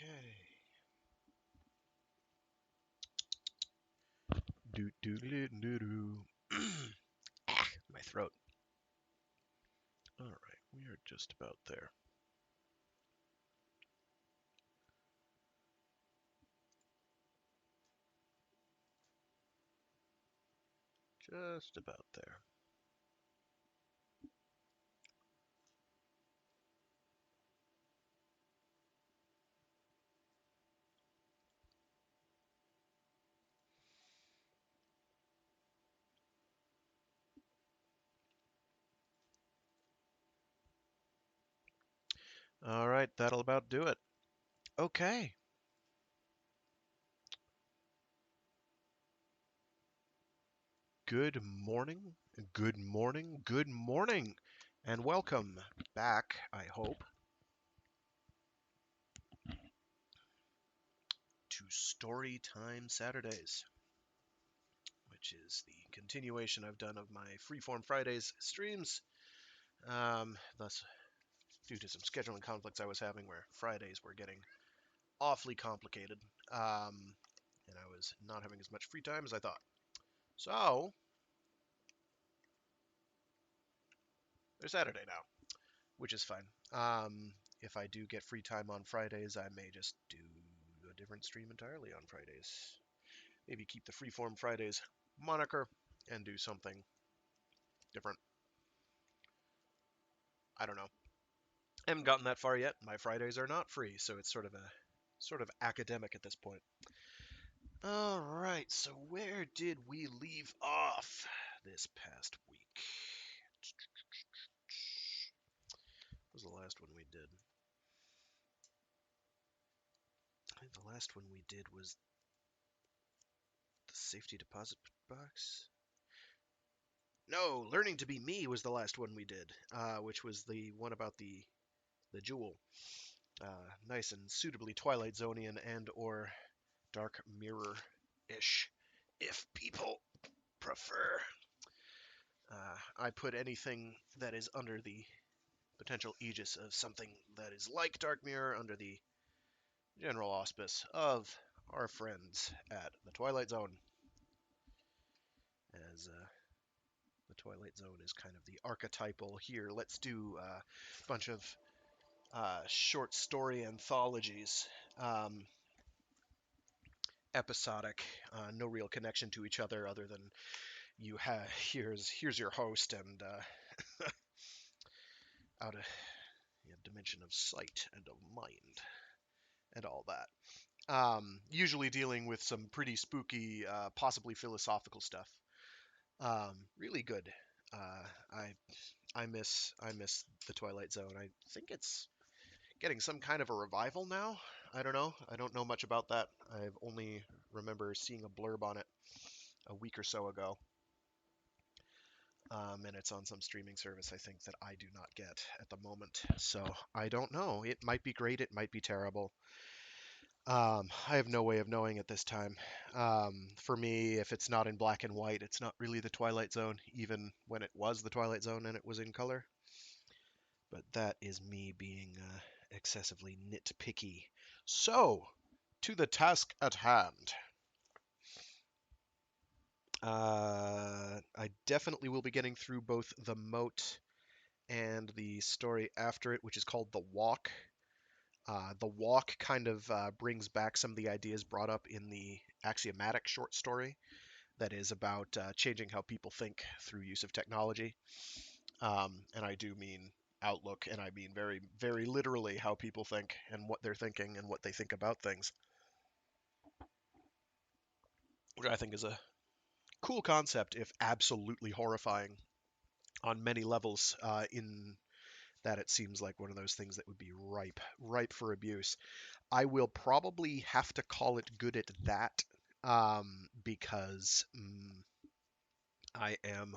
Okay. Do do do do do. My throat. All right, we are just about there. Just about there. All right, that'll about do it. Okay. Good morning. Good morning. Good morning. And welcome back, I hope, to Storytime Saturdays, which is the continuation I've done of my Freeform Fridays streams. Thus, due to some scheduling conflicts I was having where Fridays were getting awfully complicated, and I was not having as much free time as I thought. So, there's Saturday now, which is fine. If I do get free time on Fridays, I may just do a different stream entirely on Fridays. Maybe keep the Freeform Fridays moniker and do something different. I don't know. I haven't gotten that far yet. My Fridays are not free, so it's sort of academic at this point. All right, so where did we leave off this past week? What was the last one we did? I think the last one we did was the safety deposit box. No, Learning to Be Me was the last one we did, which was the one about the jewel. Nice and suitably Twilight Zonian and or Dark Mirror-ish, if people prefer. I put anything that is under the potential aegis of something that is like Dark Mirror under the general auspice of our friends at the Twilight Zone, as the Twilight Zone is kind of the archetypal here. Let's do a bunch of short story anthologies, um, episodic, no real connection to each other than you have. Here's your host, and out of dimension of sight and of mind and all that. Usually dealing with some pretty spooky, possibly philosophical stuff. Really good. I miss the Twilight Zone. I think it's getting some kind of a revival now. I don't know. I don't know much about that. I've only remember seeing a blurb on it a week or so ago. And it's on some streaming service I think that I do not get at the moment. So I don't know. It might be great. It might be terrible. I have no way of knowing at this time. For me, if it's not in black and white, it's not really the Twilight Zone, even when it was the Twilight Zone and it was in color. But that is me being excessively nitpicky. So, to the task at hand. I definitely will be getting through both the Moat and the story after it, which is called The Walk. The Walk kind of brings back some of the ideas brought up in the Axiomatic short story that is about changing how people think through use of technology. And I do mean outlook, and I mean very, very literally how people think and what they're thinking and what they think about things, which I think is a cool concept, if absolutely horrifying on many levels, in that it seems like one of those things that would be ripe for abuse. I will probably have to call it good at that, because I am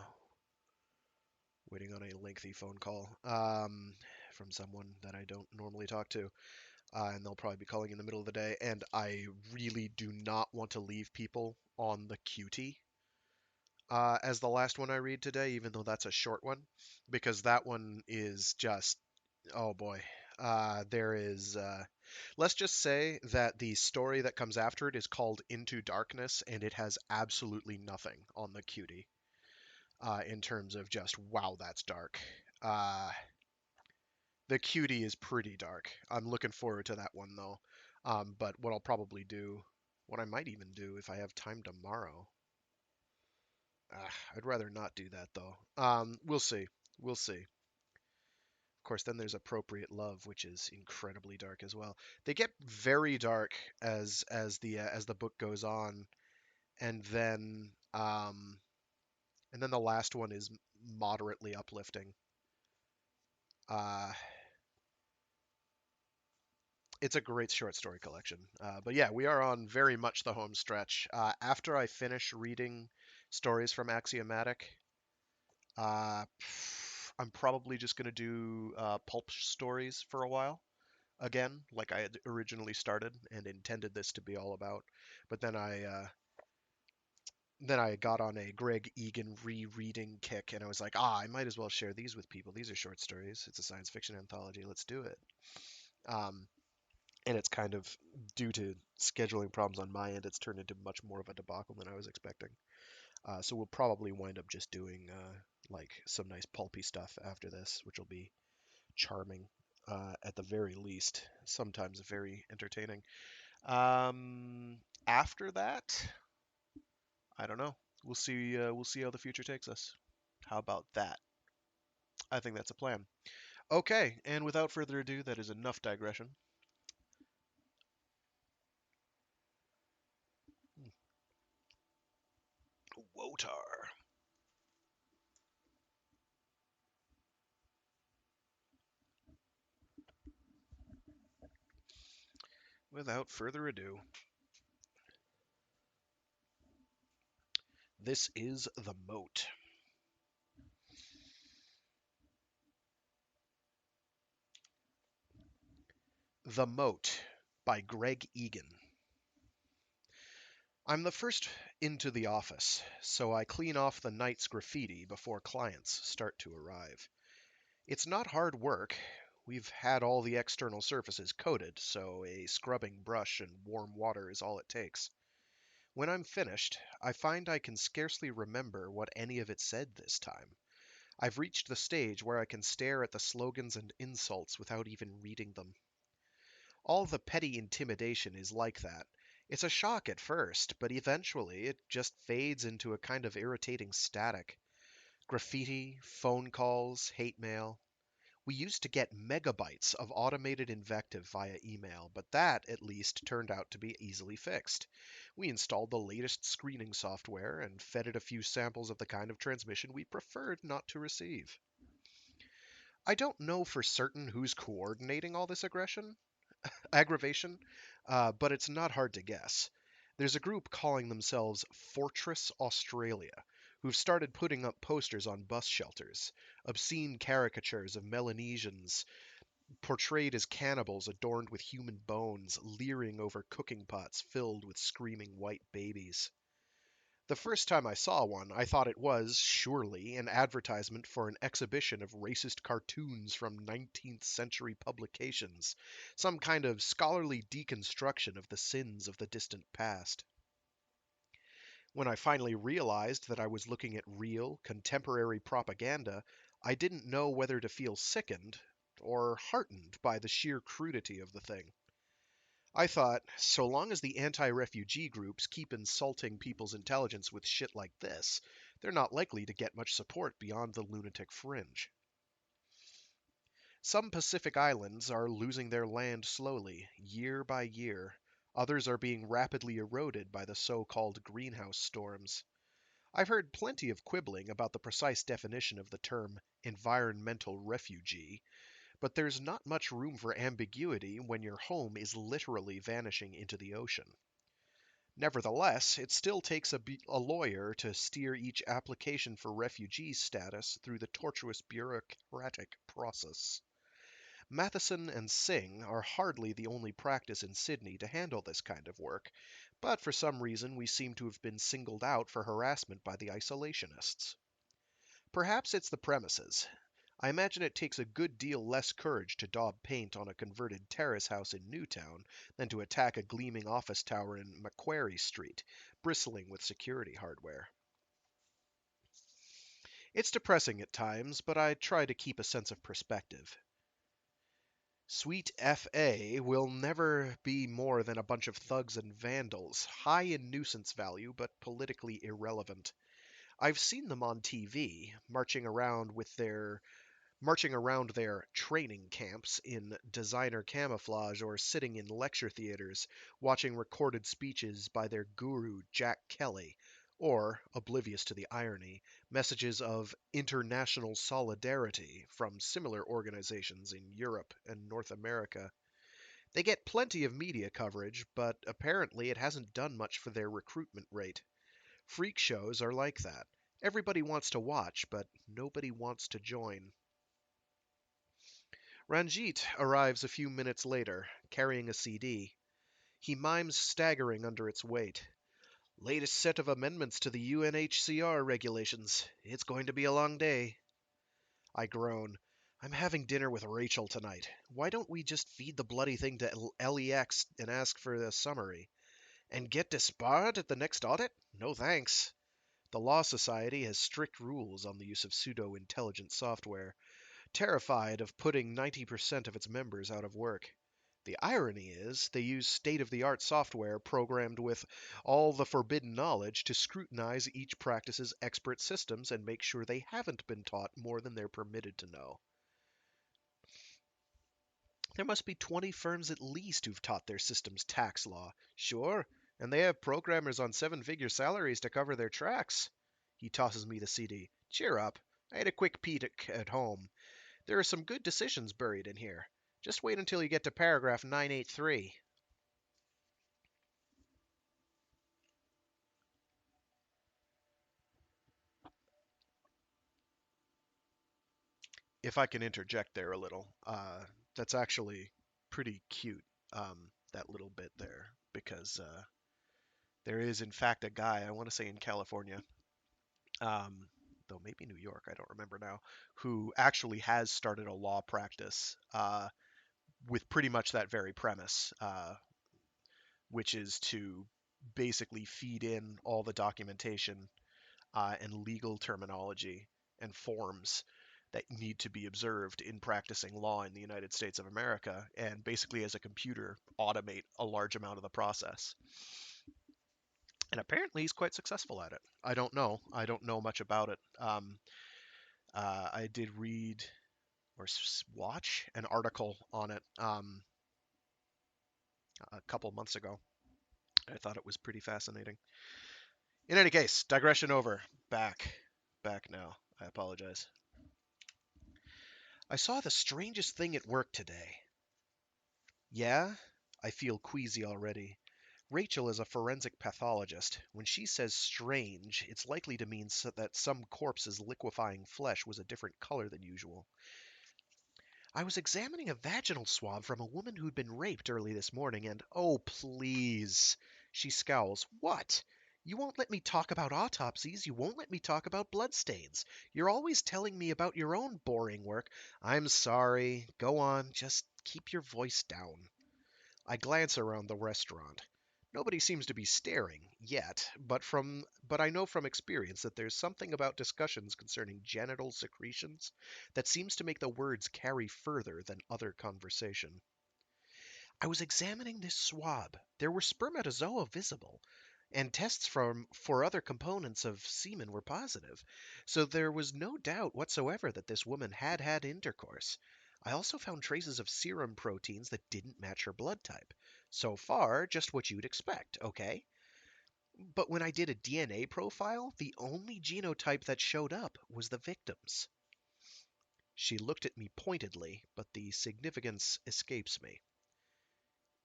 waiting on a lengthy phone call, from someone that I don't normally talk to, and they'll probably be calling in the middle of the day. And I really do not want to leave people on the QT as the last one I read today, even though that's a short one, because that one is just, oh boy. There is Let's just say that the story that comes after it is called Into Darkness, and it has absolutely nothing on the cutie in terms of just, wow, that's dark. Uh, the cutie is pretty dark. I'm looking forward to that one, though. But what I'll probably do, what I might even do if I have time tomorrow, I'd rather not do that, though. We'll see. We'll see. Of course, then there's Appropriate Love, which is incredibly dark as well. They get very dark as the book goes on, and then um, and then the last one is moderately uplifting. Uh, it's a great short story collection. But yeah, we are on very much the home stretch. After I finish reading stories from Axiomatic, uh, I'm probably just gonna do pulp stories for a while again, like I had originally started and intended this to be all about. But then I got on a Greg Egan rereading kick, and I was like, I might as well share these with people. These are short stories. It's a science fiction anthology. Let's do it. Um, and it's kind of due to scheduling problems on my end, it's turned into much more of a debacle than I was expecting. So we'll probably wind up just doing like some nice pulpy stuff after this, which will be charming at the very least. Sometimes very entertaining. After that, I don't know. We'll see. We'll see how the future takes us. How about that? I think that's a plan. Okay, and without further ado, that is enough digression. Wotar. Without further ado, this is the Moat. The Moat by Greg Egan. I'm the first into the office, so I clean off the night's graffiti before clients start to arrive. It's not hard work. We've had all the external surfaces coated, so a scrubbing brush and warm water is all it takes. When I'm finished, I find I can scarcely remember what any of it said this time. I've reached the stage where I can stare at the slogans and insults without even reading them. All the petty intimidation is like that. It's a shock at first, but eventually it just fades into a kind of irritating static. Graffiti, phone calls, hate mail. We used to get megabytes of automated invective via email, but that, at least, turned out to be easily fixed. We installed the latest screening software and fed it a few samples of the kind of transmission we preferred not to receive. I don't know for certain who's coordinating all this aggravation, but it's not hard to guess. There's a group calling themselves Fortress Australia, who've started putting up posters on bus shelters, obscene caricatures of Melanesians portrayed as cannibals adorned with human bones, leering over cooking pots filled with screaming white babies. The first time I saw one, I thought it was, surely, an advertisement for an exhibition of racist cartoons from 19th century publications, some kind of scholarly deconstruction of the sins of the distant past. When I finally realized that I was looking at real, contemporary propaganda, I didn't know whether to feel sickened or heartened by the sheer crudity of the thing. I thought, so long as the anti-refugee groups keep insulting people's intelligence with shit like this, they're not likely to get much support beyond the lunatic fringe. Some Pacific islands are losing their land slowly, year by year. Others are being rapidly eroded by the so-called greenhouse storms. I've heard plenty of quibbling about the precise definition of the term environmental refugee, but there's not much room for ambiguity when your home is literally vanishing into the ocean. Nevertheless, it still takes a lawyer to steer each application for refugee status through the tortuous bureaucratic process. Matheson and Singh are hardly the only practice in Sydney to handle this kind of work, but for some reason we seem to have been singled out for harassment by the isolationists. Perhaps it's the premises. I imagine it takes a good deal less courage to daub paint on a converted terrace house in Newtown than to attack a gleaming office tower in Macquarie Street, bristling with security hardware. It's depressing at times, but I try to keep a sense of perspective. Sweet FA will never be more than a bunch of thugs and vandals, high in nuisance value but politically irrelevant. I've seen them on TV, marching around their training camps in designer camouflage or sitting in lecture theaters watching recorded speeches by their guru Jack Kelly, or, oblivious to the irony, messages of international solidarity from similar organizations in Europe and North America. They get plenty of media coverage, but apparently it hasn't done much for their recruitment rate. Freak shows are like that. Everybody wants to watch, but nobody wants to join. Ranjit arrives a few minutes later, carrying a CD. He mimes staggering under its weight. Latest set of amendments to the UNHCR regulations. It's going to be a long day. I groan. I'm having dinner with Rachel tonight. Why don't we just feed the bloody thing to LEX and ask for a summary? And get disbarred at the next audit? No thanks. The Law Society has strict rules on the use of pseudo-intelligent software, terrified of putting 90% of its members out of work. The irony is, they use state of the art software programmed with all the forbidden knowledge to scrutinize each practice's expert systems and make sure they haven't been taught more than they're permitted to know. There must be 20 firms at least who've taught their systems tax law. Sure, and they have programmers on 7-figure salaries to cover their tracks. He tosses me the CD. Cheer up. I had a quick peek at home. There are some good decisions buried in here. Just wait until you get to paragraph 983. If I can interject there a little, that's actually pretty cute, that little bit there, because there is, in fact, a guy, I want to say in California, um, though maybe New York, I don't remember now, who actually has started a law practice with pretty much that very premise, which is to basically feed in all the documentation and legal terminology and forms that need to be observed in practicing law in the United States of America, and basically, as a computer, automate a large amount of the process. And apparently, he's quite successful at it. I don't know. I don't know much about it. I did read or watch an article on it a couple months ago. I thought it was pretty fascinating. In any case, digression over. Back now. I apologize. I saw the strangest thing at work today. Yeah? I feel queasy already. Rachel is a forensic pathologist. When she says strange, it's likely to mean that some corpse's liquefying flesh was a different color than usual. I was examining a vaginal swab from a woman who'd been raped early this morning, and oh, please. She scowls. What? You won't let me talk about autopsies. You won't let me talk about bloodstains. You're always telling me about your own boring work. I'm sorry. Go on. Just keep your voice down. I glance around the restaurant. Nobody seems to be staring yet, but I know from experience that there's something about discussions concerning genital secretions that seems to make the words carry further than other conversation. I was examining this swab. There were spermatozoa visible, and tests for other components of semen were positive, so there was no doubt whatsoever that this woman had had intercourse. I also found traces of serum proteins that didn't match her blood type. So far, just what you'd expect, okay? But when I did a DNA profile, the only genotype that showed up was the victim's. She looked at me pointedly, but the significance escapes me.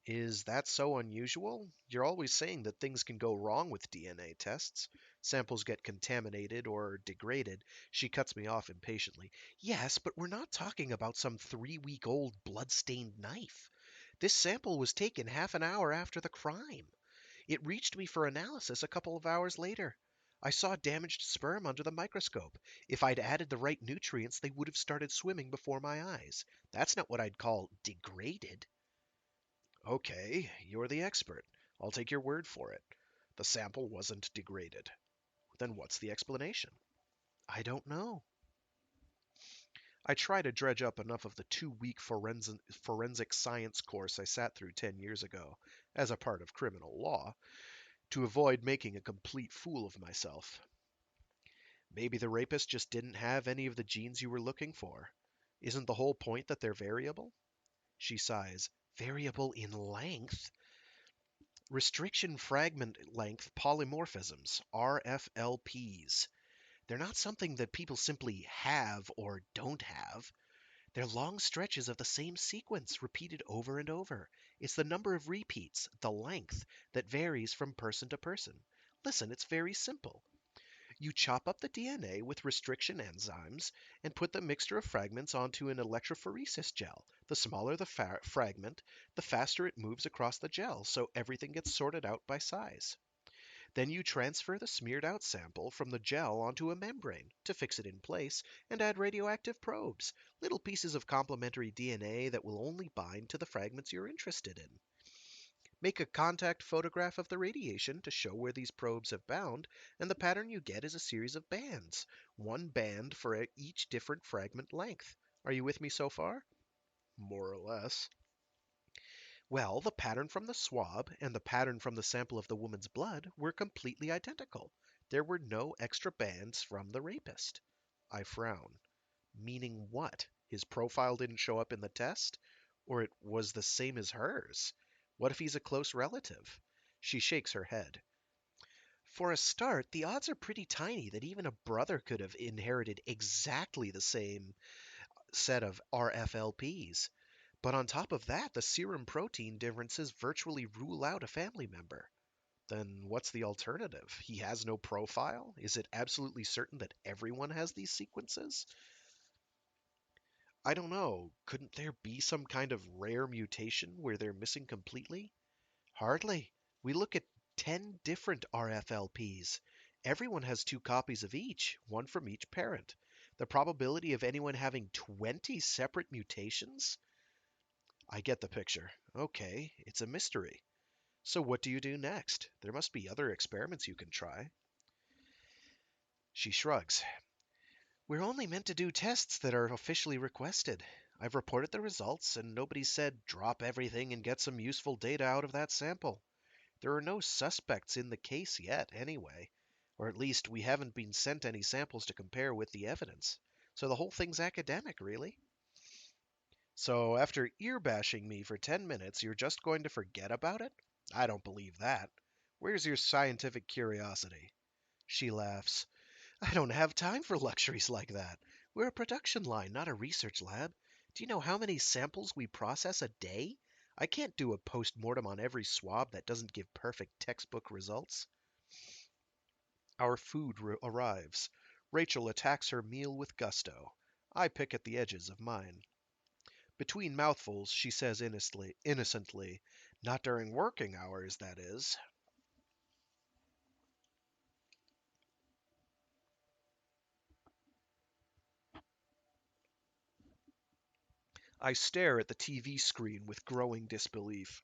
Is that so unusual? You're always saying that things can go wrong with DNA tests. Samples get contaminated or degraded. She cuts me off impatiently. Yes, but we're not talking about some 3-week-old blood-stained knife. This sample was taken half an hour after the crime. It reached me for analysis a couple of hours later. I saw damaged sperm under the microscope. If I'd added the right nutrients, they would have started swimming before my eyes. That's not what I'd call degraded. Okay, you're the expert. I'll take your word for it. The sample wasn't degraded. Then what's the explanation? I don't know. I try to dredge up enough of the 2 week forensic science course I sat through 10 years ago, as a part of criminal law, to avoid making a complete fool of myself. Maybe the rapist just didn't have any of the genes you were looking for. Isn't the whole point that they're variable? She sighs. Variable in length? Restriction fragment length polymorphisms, RFLPs. They're not something that people simply have or don't have. They're long stretches of the same sequence, repeated over and over. It's the number of repeats, the length, that varies from person to person. Listen, it's very simple. You chop up the DNA with restriction enzymes and put the mixture of fragments onto an electrophoresis gel. The smaller the fragment, the faster it moves across the gel, so everything gets sorted out by size. Then you transfer the smeared out sample from the gel onto a membrane to fix it in place and add radioactive probes, little pieces of complementary DNA that will only bind to the fragments you're interested in. Make a contact photograph of the radiation to show where these probes have bound, and the pattern you get is a series of bands, one band for each different fragment length. Are you with me so far? More or less. Well, the pattern from the swab and the pattern from the sample of the woman's blood were completely identical. There were no extra bands from the rapist. I frown. Meaning what? His profile didn't show up in the test? Or it was the same as hers? What if he's a close relative? She shakes her head. For a start, the odds are pretty tiny that even a brother could have inherited exactly the same set of RFLPs. But on top of that, the serum protein differences virtually rule out a family member. Then what's the alternative? He has no profile? Is it absolutely certain that everyone has these sequences? I don't know. Couldn't there be some kind of rare mutation where they're missing completely? Hardly. We look at 10 different RFLPs. Everyone has 2 copies of each, one from each parent. The probability of anyone having 20 separate mutations? I get the picture. Okay, it's a mystery. So what do you do next? There must be other experiments you can try. She shrugs. We're only meant to do tests that are officially requested. I've reported the results, and nobody said drop everything and get some useful data out of that sample. There are no suspects in the case yet, anyway. Or at least we haven't been sent any samples to compare with the evidence. So the whole thing's academic, really. So after ear bashing me for 10 minutes, you're just going to forget about it? I don't believe that. Where's your scientific curiosity? She laughs. I don't have time for luxuries like that. We're a production line, not a research lab. Do you know how many samples we process a day? I can't do a post-mortem on every swab that doesn't give perfect textbook results. Our food arrives. Rachel attacks her meal with gusto. I pick at the edges of mine. Between mouthfuls, she says innocently, not during working hours, that is. I stare at the TV screen with growing disbelief.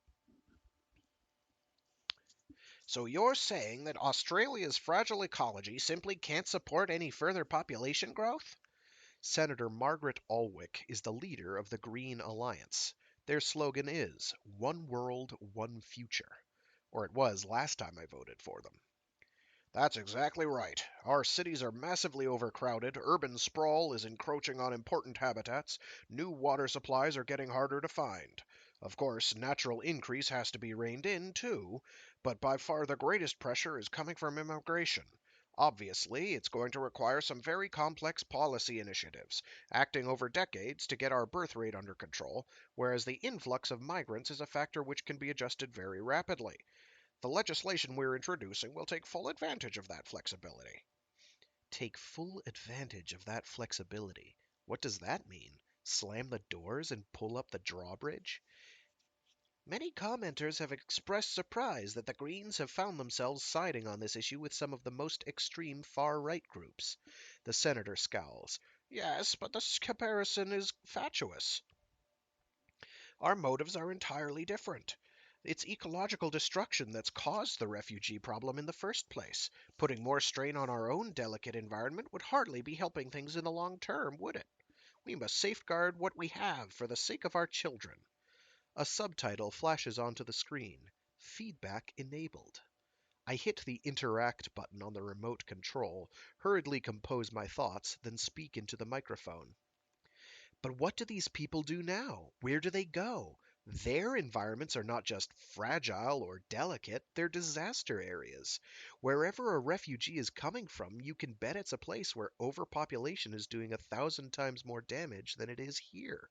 So you're saying that Australia's fragile ecology simply can't support any further population growth? Senator Margaret Alwick is the leader of the Green Alliance. Their slogan is One World, One Future. Or it was last time I voted for them. That's exactly right. Our cities are massively overcrowded, urban sprawl is encroaching on important habitats, new water supplies are getting harder to find. Of course, natural increase has to be reined in, too, but by far the greatest pressure is coming from immigration. Obviously, it's going to require some very complex policy initiatives, acting over decades to get our birth rate under control, whereas the influx of migrants is a factor which can be adjusted very rapidly. The legislation we're introducing will take full advantage of that flexibility. Take full advantage of that flexibility. What does that mean? Slam the doors and pull up the drawbridge? Many commenters have expressed surprise that the Greens have found themselves siding on this issue with some of the most extreme far-right groups. The senator scowls. Yes, but this comparison is fatuous. Our motives are entirely different. It's ecological destruction that's caused the refugee problem in the first place. Putting more strain on our own delicate environment would hardly be helping things in the long term, would it? We must safeguard what we have for the sake of our children. A subtitle flashes onto the screen. Feedback enabled. I hit the interact button on the remote control, hurriedly compose my thoughts, then speak into the microphone. But what do these people do now? Where do they go? Their environments are not just fragile or delicate, they're disaster areas. Wherever a refugee is coming from, you can bet it's a place where overpopulation is doing 1,000 times more damage than it is here.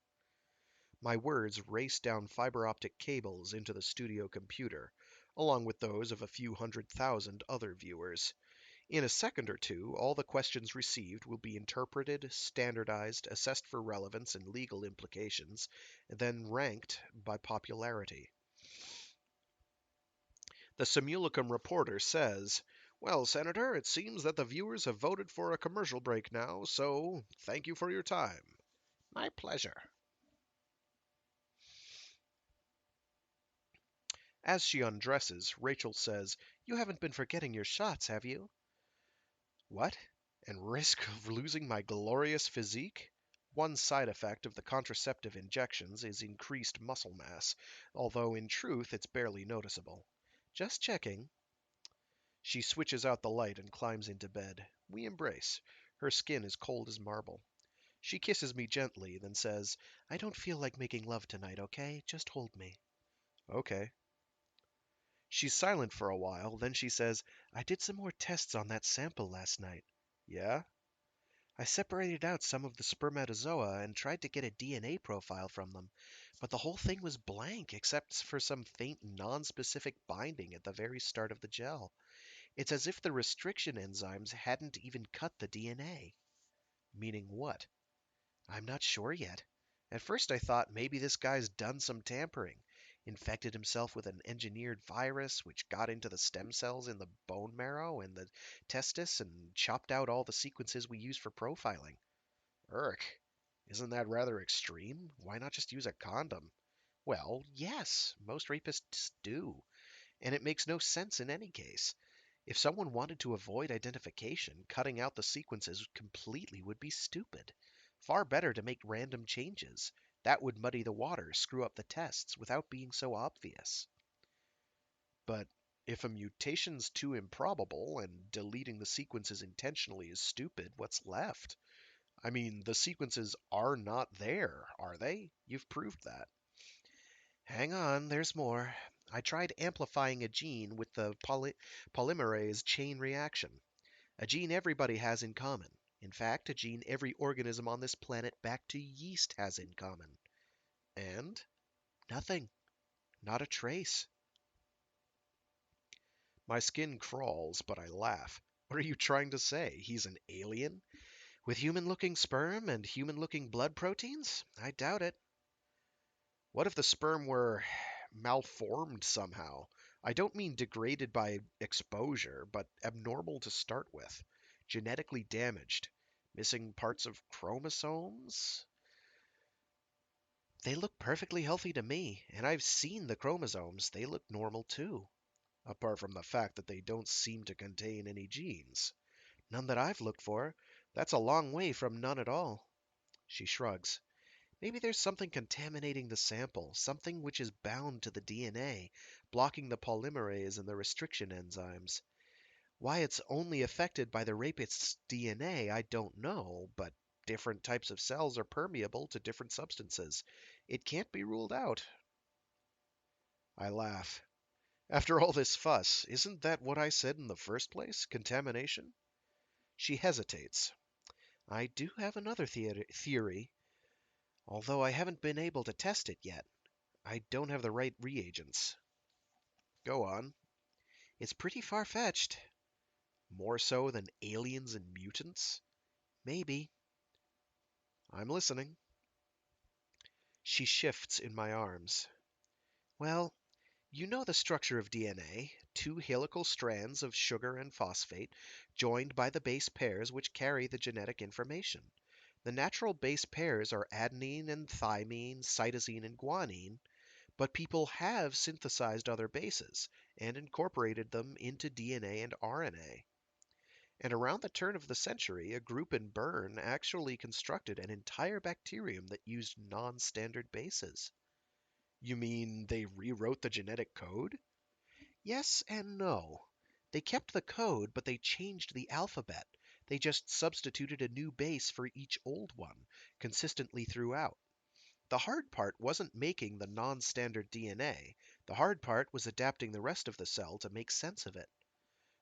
My words raced down fiber optic cables into the studio computer, along with those of a few 100,000 other viewers. In a second or two, all the questions received will be interpreted, standardized, assessed for relevance and legal implications, and then ranked by popularity. The Simulacrum reporter says, Well, Senator, it seems that the viewers have voted for a commercial break now, so thank you for your time. My pleasure. As she undresses, Rachel says, You haven't been forgetting your shots, have you? What? And risk of losing my glorious physique? One side effect of the contraceptive injections is increased muscle mass, although in truth it's barely noticeable. Just checking. She switches out the light and climbs into bed. We embrace. Her skin is cold as marble. She kisses me gently, then says, I don't feel like making love tonight, okay? Just hold me. Okay. She's silent for a while, then she says, I did some more tests on that sample last night. Yeah? I separated out some of the spermatozoa and tried to get a DNA profile from them, but the whole thing was blank except for some faint non-specific binding at the very start of the gel. It's as if the restriction enzymes hadn't even cut the DNA. Meaning what? I'm not sure yet. At first I thought maybe this guy's done some tampering, infected himself with an engineered virus which got into the stem cells in the bone marrow and the testis and chopped out all the sequences we use for profiling. Urk, isn't that rather extreme? Why not just use a condom? Well, yes, most rapists do, and it makes no sense in any case. If someone wanted to avoid identification, cutting out the sequences completely would be stupid. Far better to make random changes. That would muddy the water, screw up the tests, without being so obvious. But if a mutation's too improbable and deleting the sequences intentionally is stupid, what's left? I mean, the sequences are not there, are they? You've proved that. Hang on, there's more. I tried amplifying a gene with the polymerase chain reaction. A gene everybody has in common. In fact, a gene every organism on this planet back to yeast has in common. And? Nothing. Not a trace. My skin crawls, but I laugh. What are you trying to say? He's an alien? With human-looking sperm and human-looking blood proteins? I doubt it. What if the sperm were malformed somehow? I don't mean degraded by exposure, but abnormal to start with. Genetically damaged. Missing parts of chromosomes? They look perfectly healthy to me, and I've seen the chromosomes. They look normal too. Apart from the fact that they don't seem to contain any genes. None that I've looked for. That's a long way from none at all. She shrugs. Maybe there's something contaminating the sample, something which is bound to the DNA, blocking the polymerase and the restriction enzymes. Why it's only affected by the rapist's DNA, I don't know, but different types of cells are permeable to different substances. It can't be ruled out. I laugh. After all this fuss, isn't that what I said in the first place? Contamination? She hesitates. I do have another theory, although I haven't been able to test it yet. I don't have the right reagents. Go on. It's pretty far-fetched. More so than aliens and mutants? Maybe. I'm listening. She shifts in my arms. Well, you know the structure of DNA: two helical strands of sugar and phosphate, joined by the base pairs which carry the genetic information. The natural base pairs are adenine and thymine, cytosine and guanine, but people have synthesized other bases and incorporated them into DNA and RNA. And around the turn of the century, a group in Bern actually constructed an entire bacterium that used non standard bases. You mean they rewrote the genetic code? Yes and no. They kept the code, but they changed the alphabet. They just substituted a new base for each old one, consistently throughout. The hard part wasn't making the non standard DNA. The hard part was adapting the rest of the cell to make sense of it.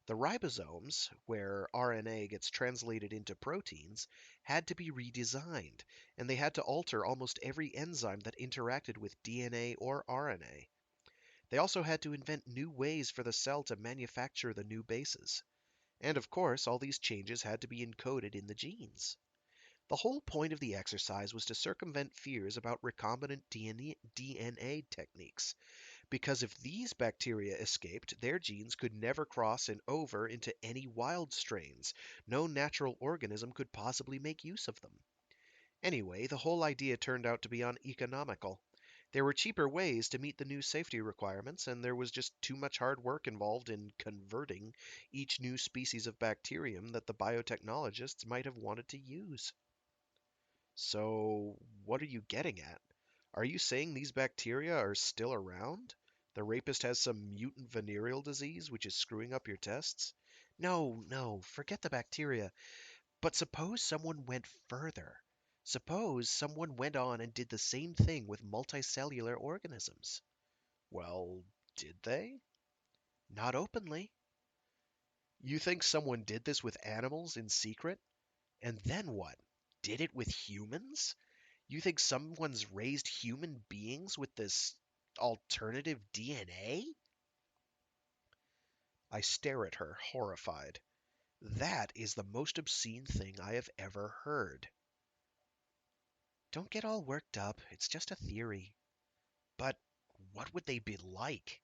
The ribosomes, where RNA gets translated into proteins, had to be redesigned, and they had to alter almost every enzyme that interacted with DNA or RNA. They also had to invent new ways for the cell to manufacture the new bases. And of course, all these changes had to be encoded in the genes. The whole point of the exercise was to circumvent fears about recombinant DNA techniques, because if these bacteria escaped, their genes could never cross and over into any wild strains. No natural organism could possibly make use of them. Anyway, the whole idea turned out to be uneconomical. There were cheaper ways to meet the new safety requirements, and there was just too much hard work involved in converting each new species of bacterium that the biotechnologists might have wanted to use. So, what are you getting at? Are you saying these bacteria are still around? The rapist has some mutant venereal disease which is screwing up your tests? No, no, forget the bacteria. But suppose someone went further. Suppose someone went on and did the same thing with multicellular organisms. Well, did they? Not openly. You think someone did this with animals in secret? And then what? Did it with humans? You think someone's raised human beings with this alternative DNA? I stare at her, horrified. That is the most obscene thing I have ever heard. Don't get all worked up. It's just a theory. But what would they be like?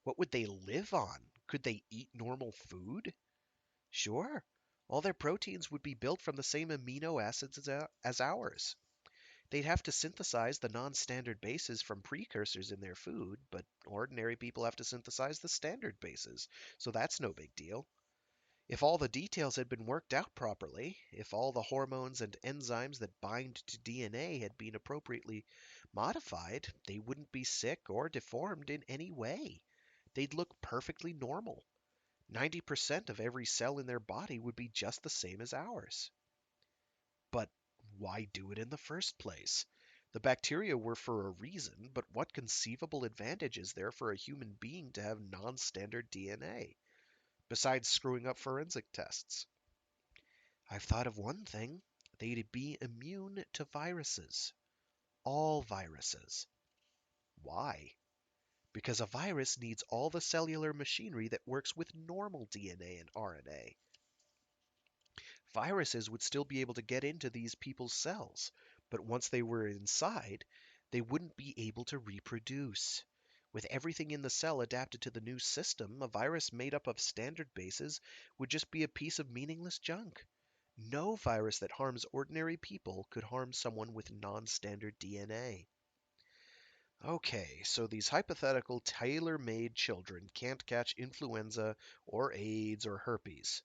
What would they live on? Could they eat normal food? Sure. All their proteins would be built from the same amino acids as ours. They'd have to synthesize the non standard bases from precursors in their food, but ordinary people have to synthesize the standard bases, so that's no big deal. If all the details had been worked out properly, if all the hormones and enzymes that bind to DNA had been appropriately modified, they wouldn't be sick or deformed in any way. They'd look perfectly normal. 90% of every cell in their body would be just the same as ours. But why do it in the first place? The bacteria were for a reason, but what conceivable advantage is there for a human being to have non standard DNA, besides screwing up forensic tests? I've thought of one thing. They'd be immune to viruses. All viruses. Why? Because a virus needs all the cellular machinery that works with normal DNA and RNA. Viruses would still be able to get into these people's cells, but once they were inside, they wouldn't be able to reproduce. With everything in the cell adapted to the new system, a virus made up of standard bases would just be a piece of meaningless junk. No virus that harms ordinary people could harm someone with non standard DNA. Okay, so these hypothetical tailor made children can't catch influenza or AIDS or herpes.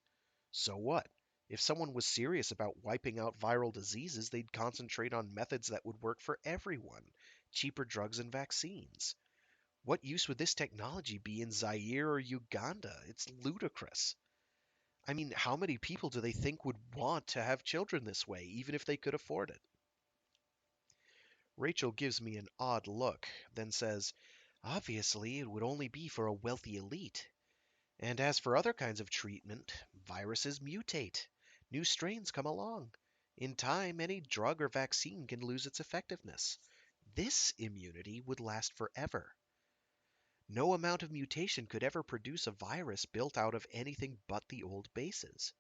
So what? If someone was serious about wiping out viral diseases, they'd concentrate on methods that would work for everyone: cheaper drugs and vaccines. What use would this technology be in Zaire or Uganda? It's ludicrous. I mean, how many people do they think would want to have children this way, even if they could afford it? Rachel gives me an odd look, then says, obviously, it would only be for a wealthy elite. And as for other kinds of treatment, viruses mutate. New strains come along. In time, any drug or vaccine can lose its effectiveness. This immunity would last forever. No amount of mutation could ever produce a virus built out of anything but the old bases.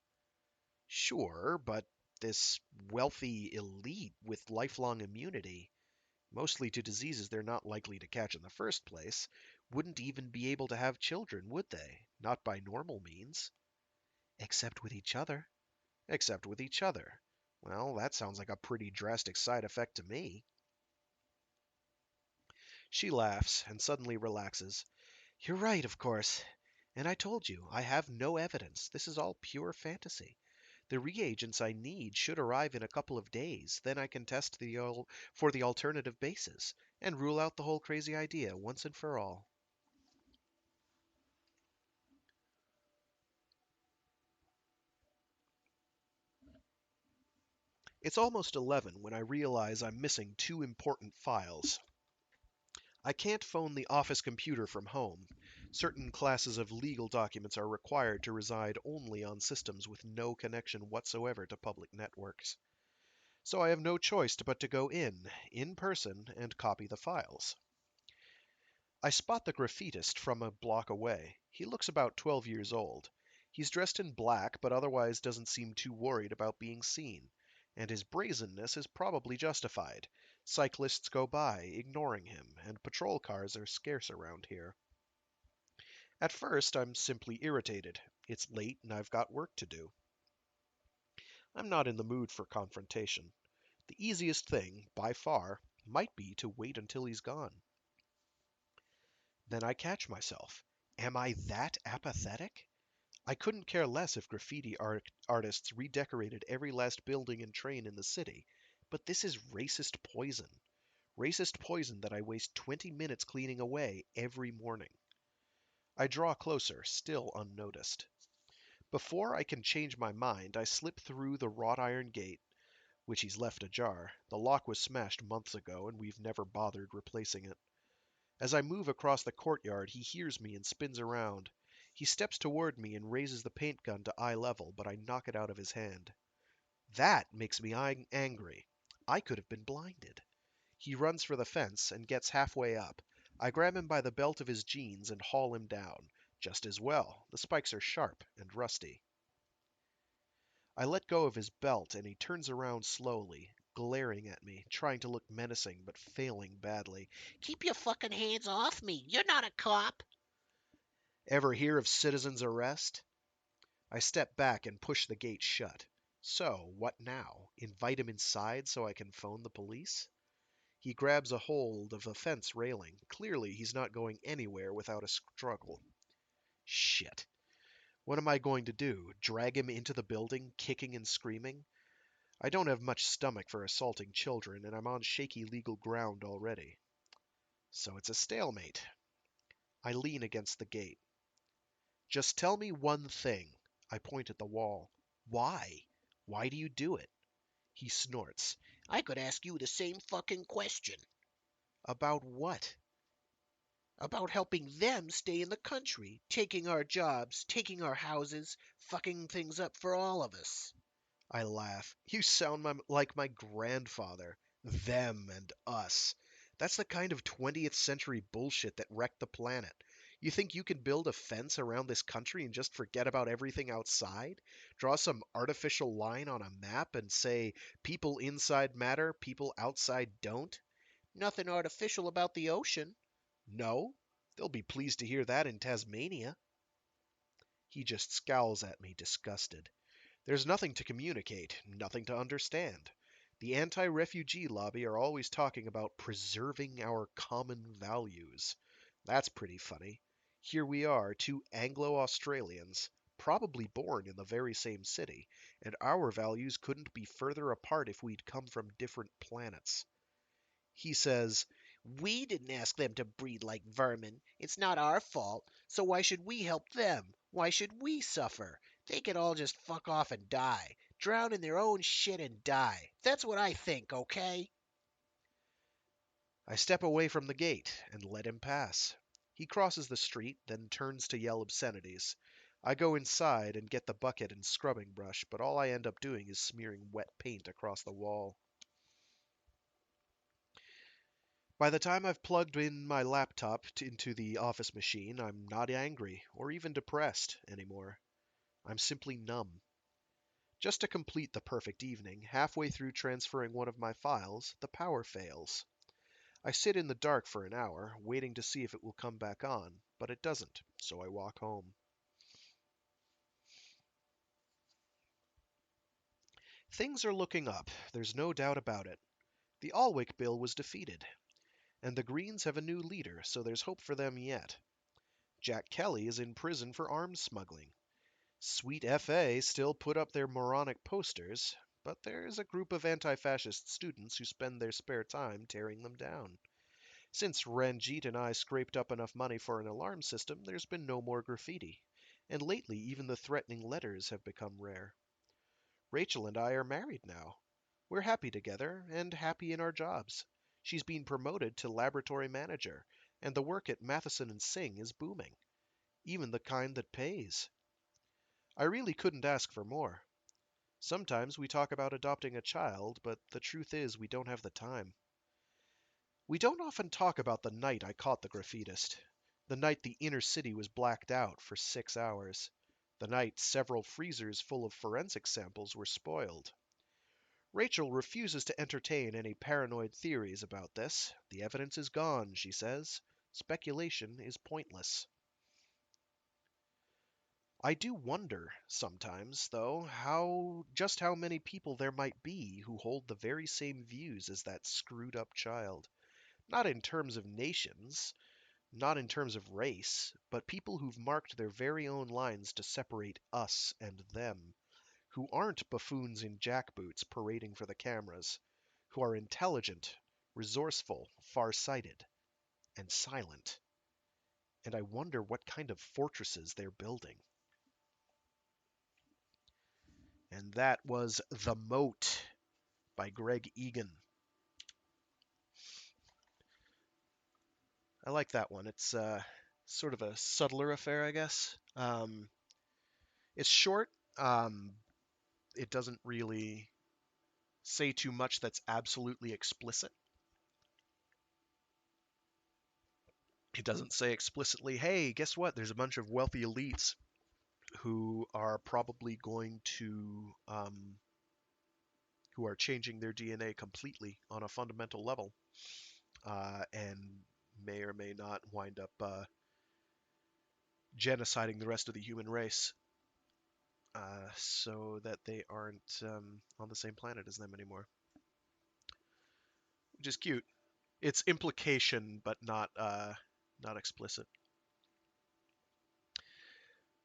Sure, but this wealthy elite with lifelong immunity, mostly to diseases they're not likely to catch in the first place. Wouldn't even be able to have children, would they? Not by normal means. Except with each other. Except with each other. Well, that sounds like a pretty drastic side effect to me. She laughs and suddenly relaxes. You're right, of course. And I told you, I have no evidence. This is all pure fantasy. The reagents I need should arrive in a couple of days. Then I can test for the alternative bases and rule out the whole crazy idea once and for all. It's almost 11 when I realize I'm missing two important files. I can't phone the office computer from home. Certain classes of legal documents are required to reside only on systems with no connection whatsoever to public networks. So I have no choice but to go in person, and copy the files. I spot the graffitist from a block away. He looks about 12 years old. He's dressed in black, but otherwise doesn't seem too worried about being seen. And his brazenness is probably justified. Cyclists go by, ignoring him, and patrol cars are scarce around here. At first, I'm simply irritated. It's late and I've got work to do. I'm not in the mood for confrontation. The easiest thing, by far, might be to wait until he's gone. Then I catch myself. Am I that apathetic? I couldn't care less if artists redecorated every last building and train in the city, but this is racist poison. Racist poison that I waste 20 minutes cleaning away every morning. I draw closer, still unnoticed. Before I can change my mind, I slip through the wrought iron gate, which he's left ajar. The lock was smashed months ago, and we've never bothered replacing it. As I move across the courtyard, he hears me and spins around. He steps toward me and raises the paint gun to eye level, but I knock it out of his hand. That makes me angry. I could have been blinded. He runs for the fence and gets halfway up. I grab him by the belt of his jeans and haul him down. Just as well. The spikes are sharp and rusty. I let go of his belt and he turns around slowly, glaring at me, trying to look menacing but failing badly. Keep your fucking hands off me. You're not a cop. Ever hear of citizen's arrest? I step back and push the gate shut. So, what now? Invite him inside so I can phone the police? He grabs a hold of the fence railing. Clearly, he's not going anywhere without a struggle. Shit. What am I going to do? Drag him into the building, kicking and screaming? I don't have much stomach for assaulting children, and I'm on shaky legal ground already. So it's a stalemate. I lean against the gate. Just tell me one thing. I point at the wall. Why? Why do you do it? He snorts. I could ask you the same fucking question. About what? About helping them stay in the country, taking our jobs, taking our houses, fucking things up for all of us. I laugh. You sound like my grandfather. Them and us. That's the kind of 20th century bullshit that wrecked the planet. You think you can build a fence around this country and just forget about everything outside? Draw some artificial line on a map and say, people inside matter, people outside don't? Nothing artificial about the ocean. No? They'll be pleased to hear that in Tasmania. He just scowls at me, disgusted. There's nothing to communicate, nothing to understand. The anti-refugee lobby are always talking about preserving our common values. That's pretty funny. Here we are, two Anglo-Australians, probably born in the very same city, and our values couldn't be further apart if we'd come from different planets. He says, We didn't ask them to breed like vermin. It's not our fault. So why should we help them? Why should we suffer? They could all just fuck off and die. Drown in their own shit and die. That's what I think, okay? I step away from the gate and let him pass. He crosses the street, then turns to yell obscenities. I go inside and get the bucket and scrubbing brush, but all I end up doing is smearing wet paint across the wall. By the time I've plugged in my laptop into the office machine, I'm not angry or even depressed anymore. I'm simply numb. Just to complete the perfect evening, halfway through transferring one of my files, the power fails. I sit in the dark for an hour, waiting to see if it will come back on, but it doesn't, so I walk home. Things are looking up, there's no doubt about it. The Alwick bill was defeated, and the Greens have a new leader, so there's hope for them yet. Jack Kelly is in prison for arms smuggling. Sweet FA still put up their moronic posters, but there's a group of anti-fascist students who spend their spare time tearing them down. Since Ranjit and I scraped up enough money for an alarm system, there's been no more graffiti. And lately, even the threatening letters have become rare. Rachel and I are married now. We're happy together, and happy in our jobs. She's been promoted to laboratory manager, and the work at Matheson and Singh is booming, even the kind that pays. I really couldn't ask for more. Sometimes we talk about adopting a child, but the truth is we don't have the time. We don't often talk about the night I caught the graffitist, the night the inner city was blacked out for 6 hours, the night several freezers full of forensic samples were spoiled. Rachel refuses to entertain any paranoid theories about this. The evidence is gone, she says. Speculation is pointless. I do wonder sometimes, though, just how many people there might be who hold the very same views as that screwed up child. Not in terms of nations, not in terms of race, but people who've marked their very own lines to separate us and them, who aren't buffoons in jackboots parading for the cameras, who are intelligent, resourceful, far-sighted, and silent. And I wonder what kind of fortresses they're building. And that was The Moat by Greg Egan. I like that one. It's sort of a subtler affair, I guess. It's short. Um, it doesn't really say too much that's absolutely explicit. It doesn't say explicitly, hey, guess what? There's a bunch of wealthy elites who are probably going to, who are changing their DNA completely on a fundamental level, and may or may not wind up genociding the rest of the human race, so that they aren't on the same planet as them anymore. Which is cute. It's implication, but not explicit.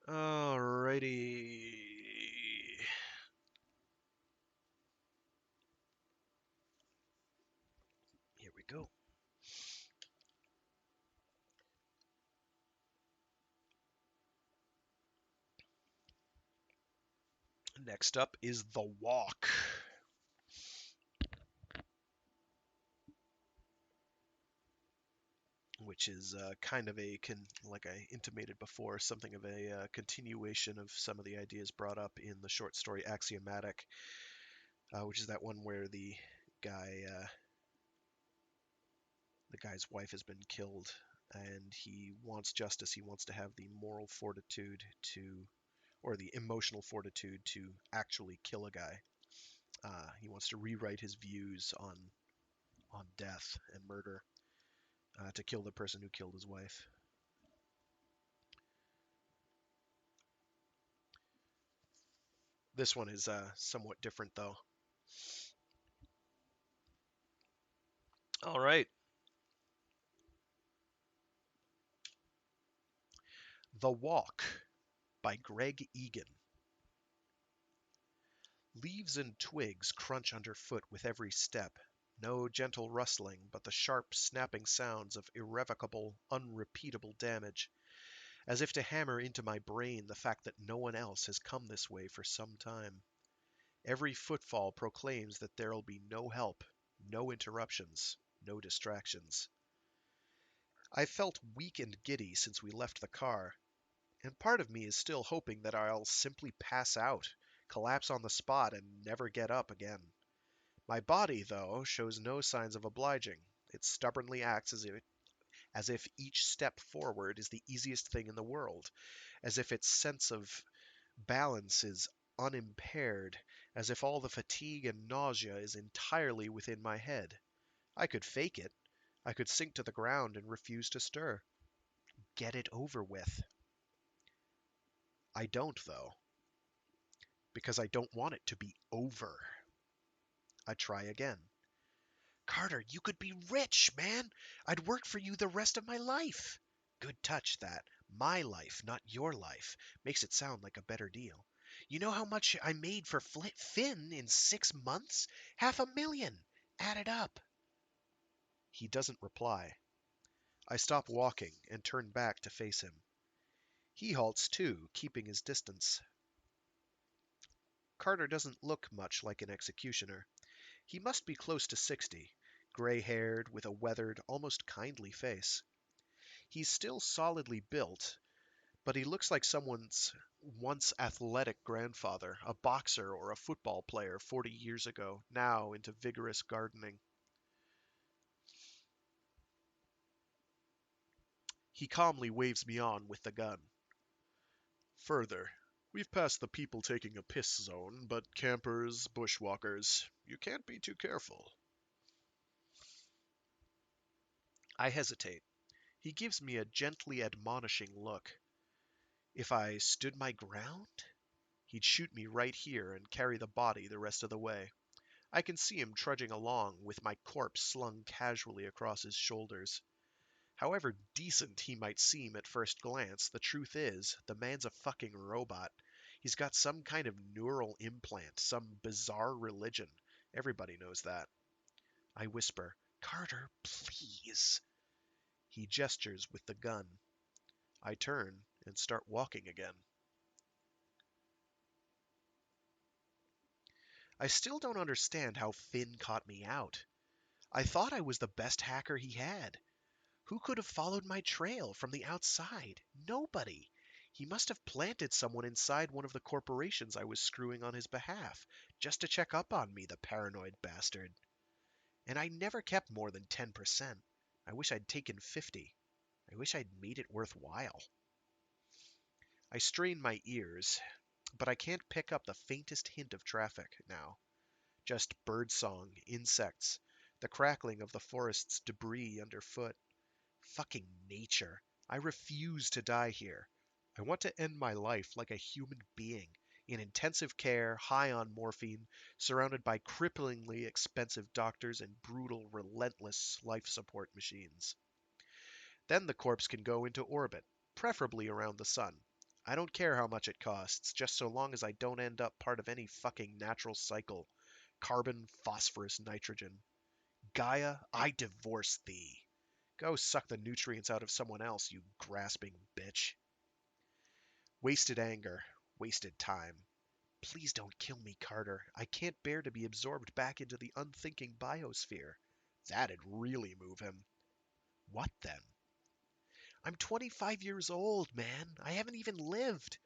Alrighty. Here we go. Next up is The Walk, which is kind of like I intimated before, something of a continuation of some of the ideas brought up in the short story Axiomatic, which is that one where guy, uh, the guy's wife has been killed, and he wants justice. He wants to have the moral fortitude or the emotional fortitude to actually kill a guy. He wants to rewrite his views on death and murder, to kill the person who killed his wife. This one is somewhat different, though. All right. The Walk by Greg Egan. Leaves and twigs crunch underfoot with every step. No gentle rustling, but the sharp, snapping sounds of irrevocable, unrepeatable damage, as if to hammer into my brain the fact that no one else has come this way for some time. Every footfall proclaims that there'll be no help, no interruptions, no distractions. I felt weak and giddy since we left the car, and part of me is still hoping that I'll simply pass out, collapse on the spot, and never get up again. My body, though, shows no signs of obliging. It stubbornly acts as if each step forward is the easiest thing in the world, as if its sense of balance is unimpaired, as if all the fatigue and nausea is entirely within my head. I could fake it. I could sink to the ground and refuse to stir. Get it over with. I don't, though, because I don't want it to be over. I try again. Carter, you could be rich, man. I'd work for you the rest of my life. Good touch, that. My life, not your life. Makes it sound like a better deal. You know how much I made for Finn in 6 months? 500,000. Add it up. He doesn't reply. I stop walking and turn back to face him. He halts too, keeping his distance. Carter doesn't look much like an executioner. He must be close to 60, gray-haired, with a weathered, almost kindly face. He's still solidly built, but he looks like someone's once athletic grandfather, a boxer or a football player 40 years ago, now into vigorous gardening. He calmly waves me on with the gun. Further, we've passed the people taking a piss zone, but campers, bushwalkers, you can't be too careful. I hesitate. He gives me a gently admonishing look. If I stood my ground, he'd shoot me right here and carry the body the rest of the way. I can see him trudging along with my corpse slung casually across his shoulders. However decent he might seem at first glance, the truth is, the man's a fucking robot. He's got some kind of neural implant, some bizarre religion. Everybody knows that. I whisper, Carter, please. He gestures with the gun. I turn and start walking again. I still don't understand how Finn caught me out. I thought I was the best hacker he had. Who could have followed my trail from the outside? Nobody. He must have planted someone inside one of the corporations I was screwing on his behalf, just to check up on me, the paranoid bastard. And I never kept more than 10%. I wish I'd taken 50. I wish I'd made it worthwhile. I strain my ears, but I can't pick up the faintest hint of traffic now. Just birdsong, insects, the crackling of the forest's debris underfoot. Fucking nature. I refuse to die here. I want to end my life like a human being, in intensive care, high on morphine, surrounded by cripplingly expensive doctors and brutal, relentless life support machines. Then the corpse can go into orbit, preferably around the sun. I don't care how much it costs, just so long as I don't end up part of any fucking natural cycle. Carbon, phosphorus, nitrogen. Gaia, I divorce thee. Go suck the nutrients out of someone else, you grasping bitch. Wasted anger, wasted time. Please don't kill me, Carter. I can't bear to be absorbed back into the unthinking biosphere. That'd really move him. What then? I'm 25 years old, man. I haven't even lived.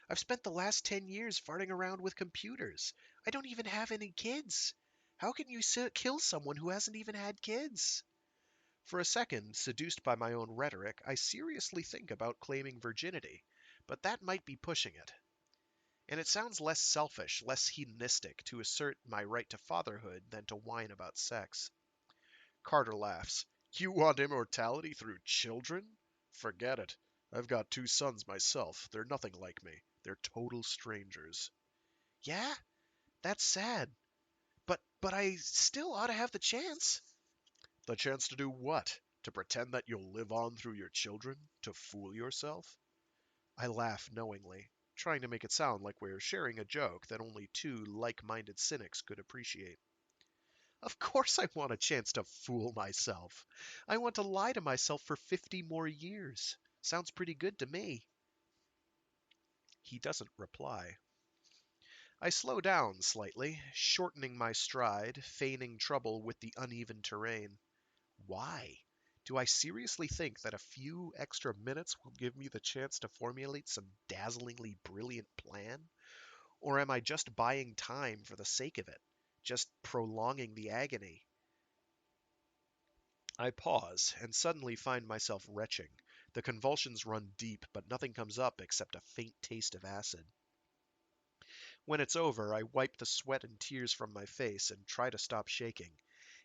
I've spent the last 10 years farting around with computers. I don't even have any kids. How can you kill someone who hasn't even had kids? For a second, seduced by my own rhetoric, I seriously think about claiming virginity, but that might be pushing it. And it sounds less selfish, less hedonistic to assert my right to fatherhood than to whine about sex. Carter laughs. You want immortality through children? Forget it. I've got 2 sons myself. They're nothing like me. They're total strangers. Yeah? That's sad. But I still ought to have the chance. The chance to do what? To pretend that you'll live on through your children? To fool yourself? I laugh knowingly, trying to make it sound like we're sharing a joke that only two like-minded cynics could appreciate. Of course I want a chance to fool myself. I want to lie to myself for 50 more years. Sounds pretty good to me. He doesn't reply. I slow down slightly, shortening my stride, feigning trouble with the uneven terrain. Why? Do I seriously think that a few extra minutes will give me the chance to formulate some dazzlingly brilliant plan? Or am I just buying time for the sake of it? Just prolonging the agony? I pause and suddenly find myself retching. The convulsions run deep, but nothing comes up except a faint taste of acid. When it's over, I wipe the sweat and tears from my face and try to stop shaking.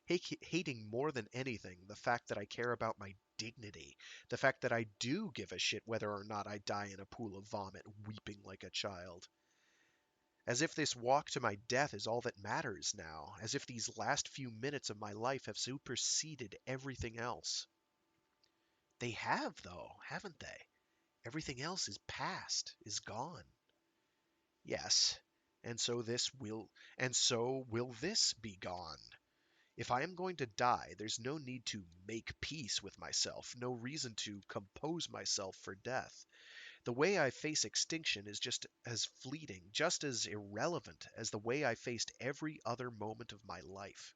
hating more than anything the fact that I care about my dignity, the fact that I do give a shit whether or not I die in a pool of vomit, weeping like a child. As if this walk to my death is all that matters now, as if these last few minutes of my life have superseded everything else. They have, though, haven't they? Everything else is past, is gone. Yes, and so will this be gone. If I am going to die, there's no need to make peace with myself, no reason to compose myself for death. The way I face extinction is just as fleeting, just as irrelevant as the way I faced every other moment of my life.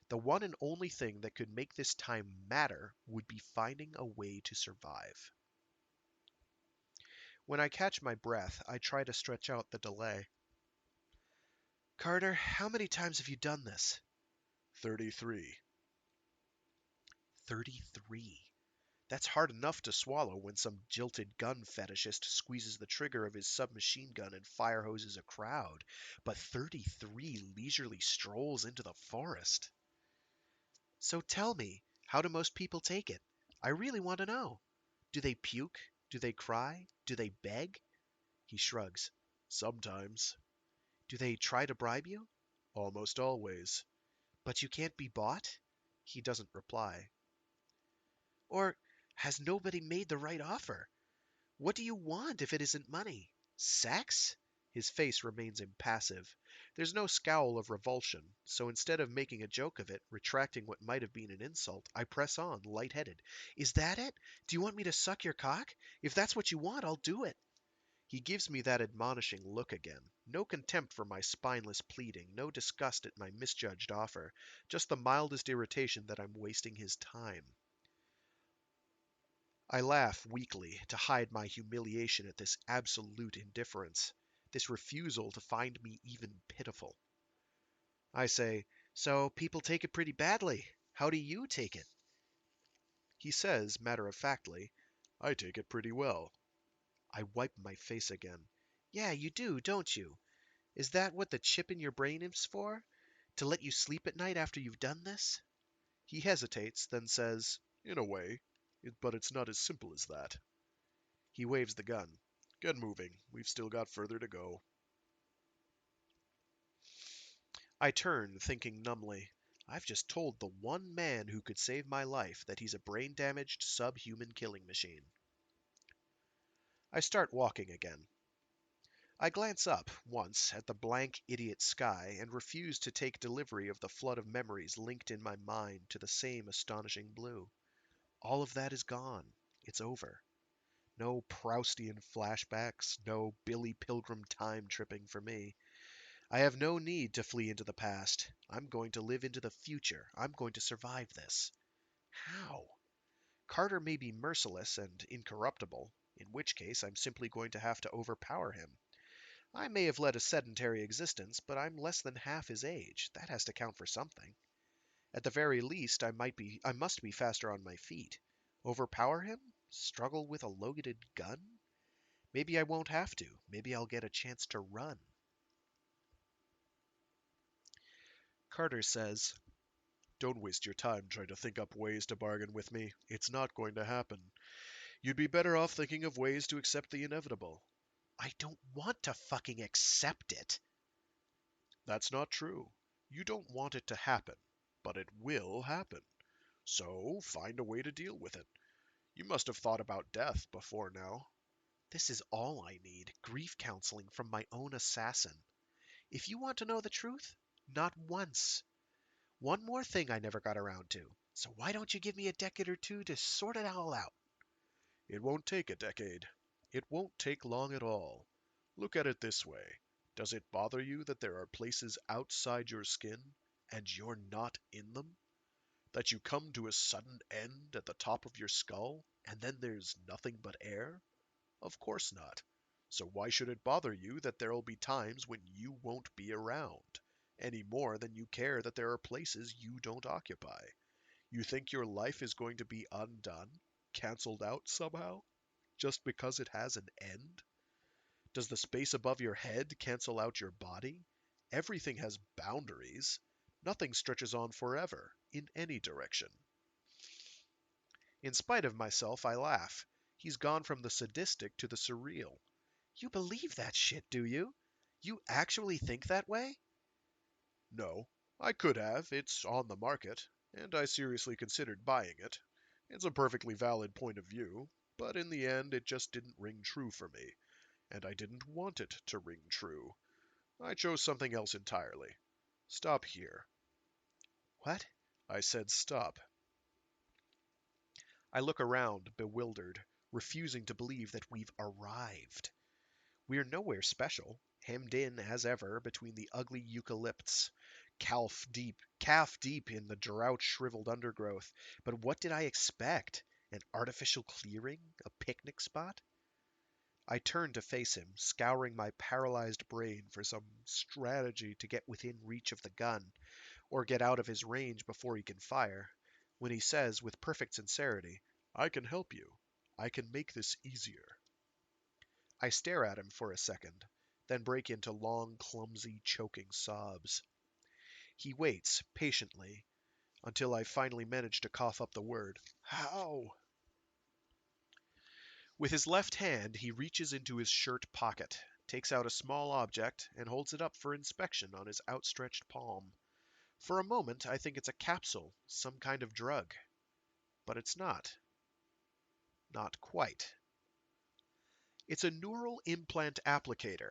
The one and only thing that could make this time matter would be finding a way to survive. When I catch my breath, I try to stretch out the delay. Carter, how many times have you done this? 33. 33. That's hard enough to swallow when some jilted gun fetishist squeezes the trigger of his submachine gun and fire hoses a crowd. But 33 leisurely strolls into the forest. So tell me, how do most people take it? I really want to know. Do they puke? Do they cry? Do they beg? He shrugs. Sometimes. Do they try to bribe you? Almost always. But you can't be bought? He doesn't reply. Or has nobody made the right offer? What do you want if it isn't money? Sex? His face remains impassive. There's no scowl of revulsion, so instead of making a joke of it, retracting what might have been an insult, I press on, light-headed. Is that it? Do you want me to suck your cock? If that's what you want, I'll do it. He gives me that admonishing look again. No contempt for my spineless pleading, no disgust at my misjudged offer, just the mildest irritation that I'm wasting his time. I laugh weakly to hide my humiliation at this absolute indifference, this refusal to find me even pitiful. I say, so people take it pretty badly. How do you take it? He says, matter-of-factly, I take it pretty well. I wipe my face again. Yeah, you do, don't you? Is that what the chip in your brain is for? To let you sleep at night after you've done this? He hesitates, then says, in a way, but it's not as simple as that. He waves the gun. Get moving. We've still got further to go. I turn, thinking numbly. I've just told the one man who could save my life that he's a brain-damaged, subhuman killing machine. I start walking again. I glance up, once, at the blank idiot sky and refuse to take delivery of the flood of memories linked in my mind to the same astonishing blue. All of that is gone. It's over. No Proustian flashbacks, no Billy Pilgrim time tripping for me. I have no need to flee into the past. I'm going to live into the future. I'm going to survive this. How? Carter may be merciless and incorruptible, in which case I'm simply going to have to overpower him. I may have led a sedentary existence, but I'm less than half his age. That has to count for something. At the very least, I must be faster on my feet. Overpower him? Struggle with a loaded gun? Maybe I won't have to. Maybe I'll get a chance to run. Carter says, don't waste your time trying to think up ways to bargain with me. It's not going to happen. You'd be better off thinking of ways to accept the inevitable. I don't want to fucking accept it. That's not true. You don't want it to happen, but it will happen. So find a way to deal with it. You must have thought about death before now. This is all I need, grief counseling from my own assassin. If you want to know the truth, not once. One more thing I never got around to. So why don't you give me a decade or two to sort it all out? It won't take a decade. It won't take long at all. Look at it this way. Does it bother you that there are places outside your skin, and you're not in them? That you come to a sudden end at the top of your skull, and then there's nothing but air? Of course not. So why should it bother you that there'll be times when you won't be around, any more than you care that there are places you don't occupy? You think your life is going to be undone, cancelled out somehow, just because it has an end? Does the space above your head cancel out your body? Everything has boundaries. Nothing stretches on forever, in any direction. In spite of myself, I laugh. He's gone from the sadistic to the surreal. You believe that shit, do you? You actually think that way? No, I could have. It's on the market, and I seriously considered buying it. It's a perfectly valid point of view, but in the end it just didn't ring true for me, and I didn't want it to ring true. I chose something else entirely. Stop here. What? I said stop. I look around, bewildered, refusing to believe that we've arrived. We're nowhere special, hemmed in as ever between the ugly eucalypts, calf deep in the drought-shriveled undergrowth. But what did I expect? An artificial clearing? A picnic spot? I turn to face him, scouring my paralyzed brain for some strategy to get within reach of the gun, or get out of his range before he can fire, when he says with perfect sincerity, "I can help you. I can make this easier." I stare at him for a second, then break into long, clumsy, choking sobs. He waits, patiently, until I finally manage to cough up the word, "How?" With his left hand, he reaches into his shirt pocket, takes out a small object, and holds it up for inspection on his outstretched palm. For a moment, I think it's a capsule, some kind of drug. But it's not. Not quite. It's a neural implant applicator,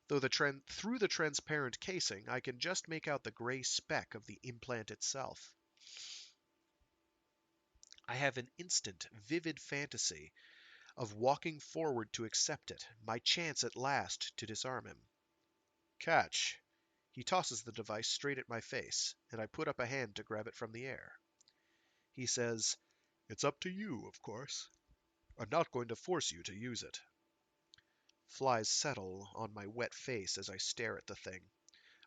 though through the transparent casing I can just make out the gray speck of the implant itself. I have an instant, vivid fantasy of walking forward to accept it, my chance at last to disarm him. Catch. He tosses the device straight at my face, and I put up a hand to grab it from the air. He says, "It's up to you, of course. I'm not going to force you to use it." Flies settle on my wet face as I stare at the thing.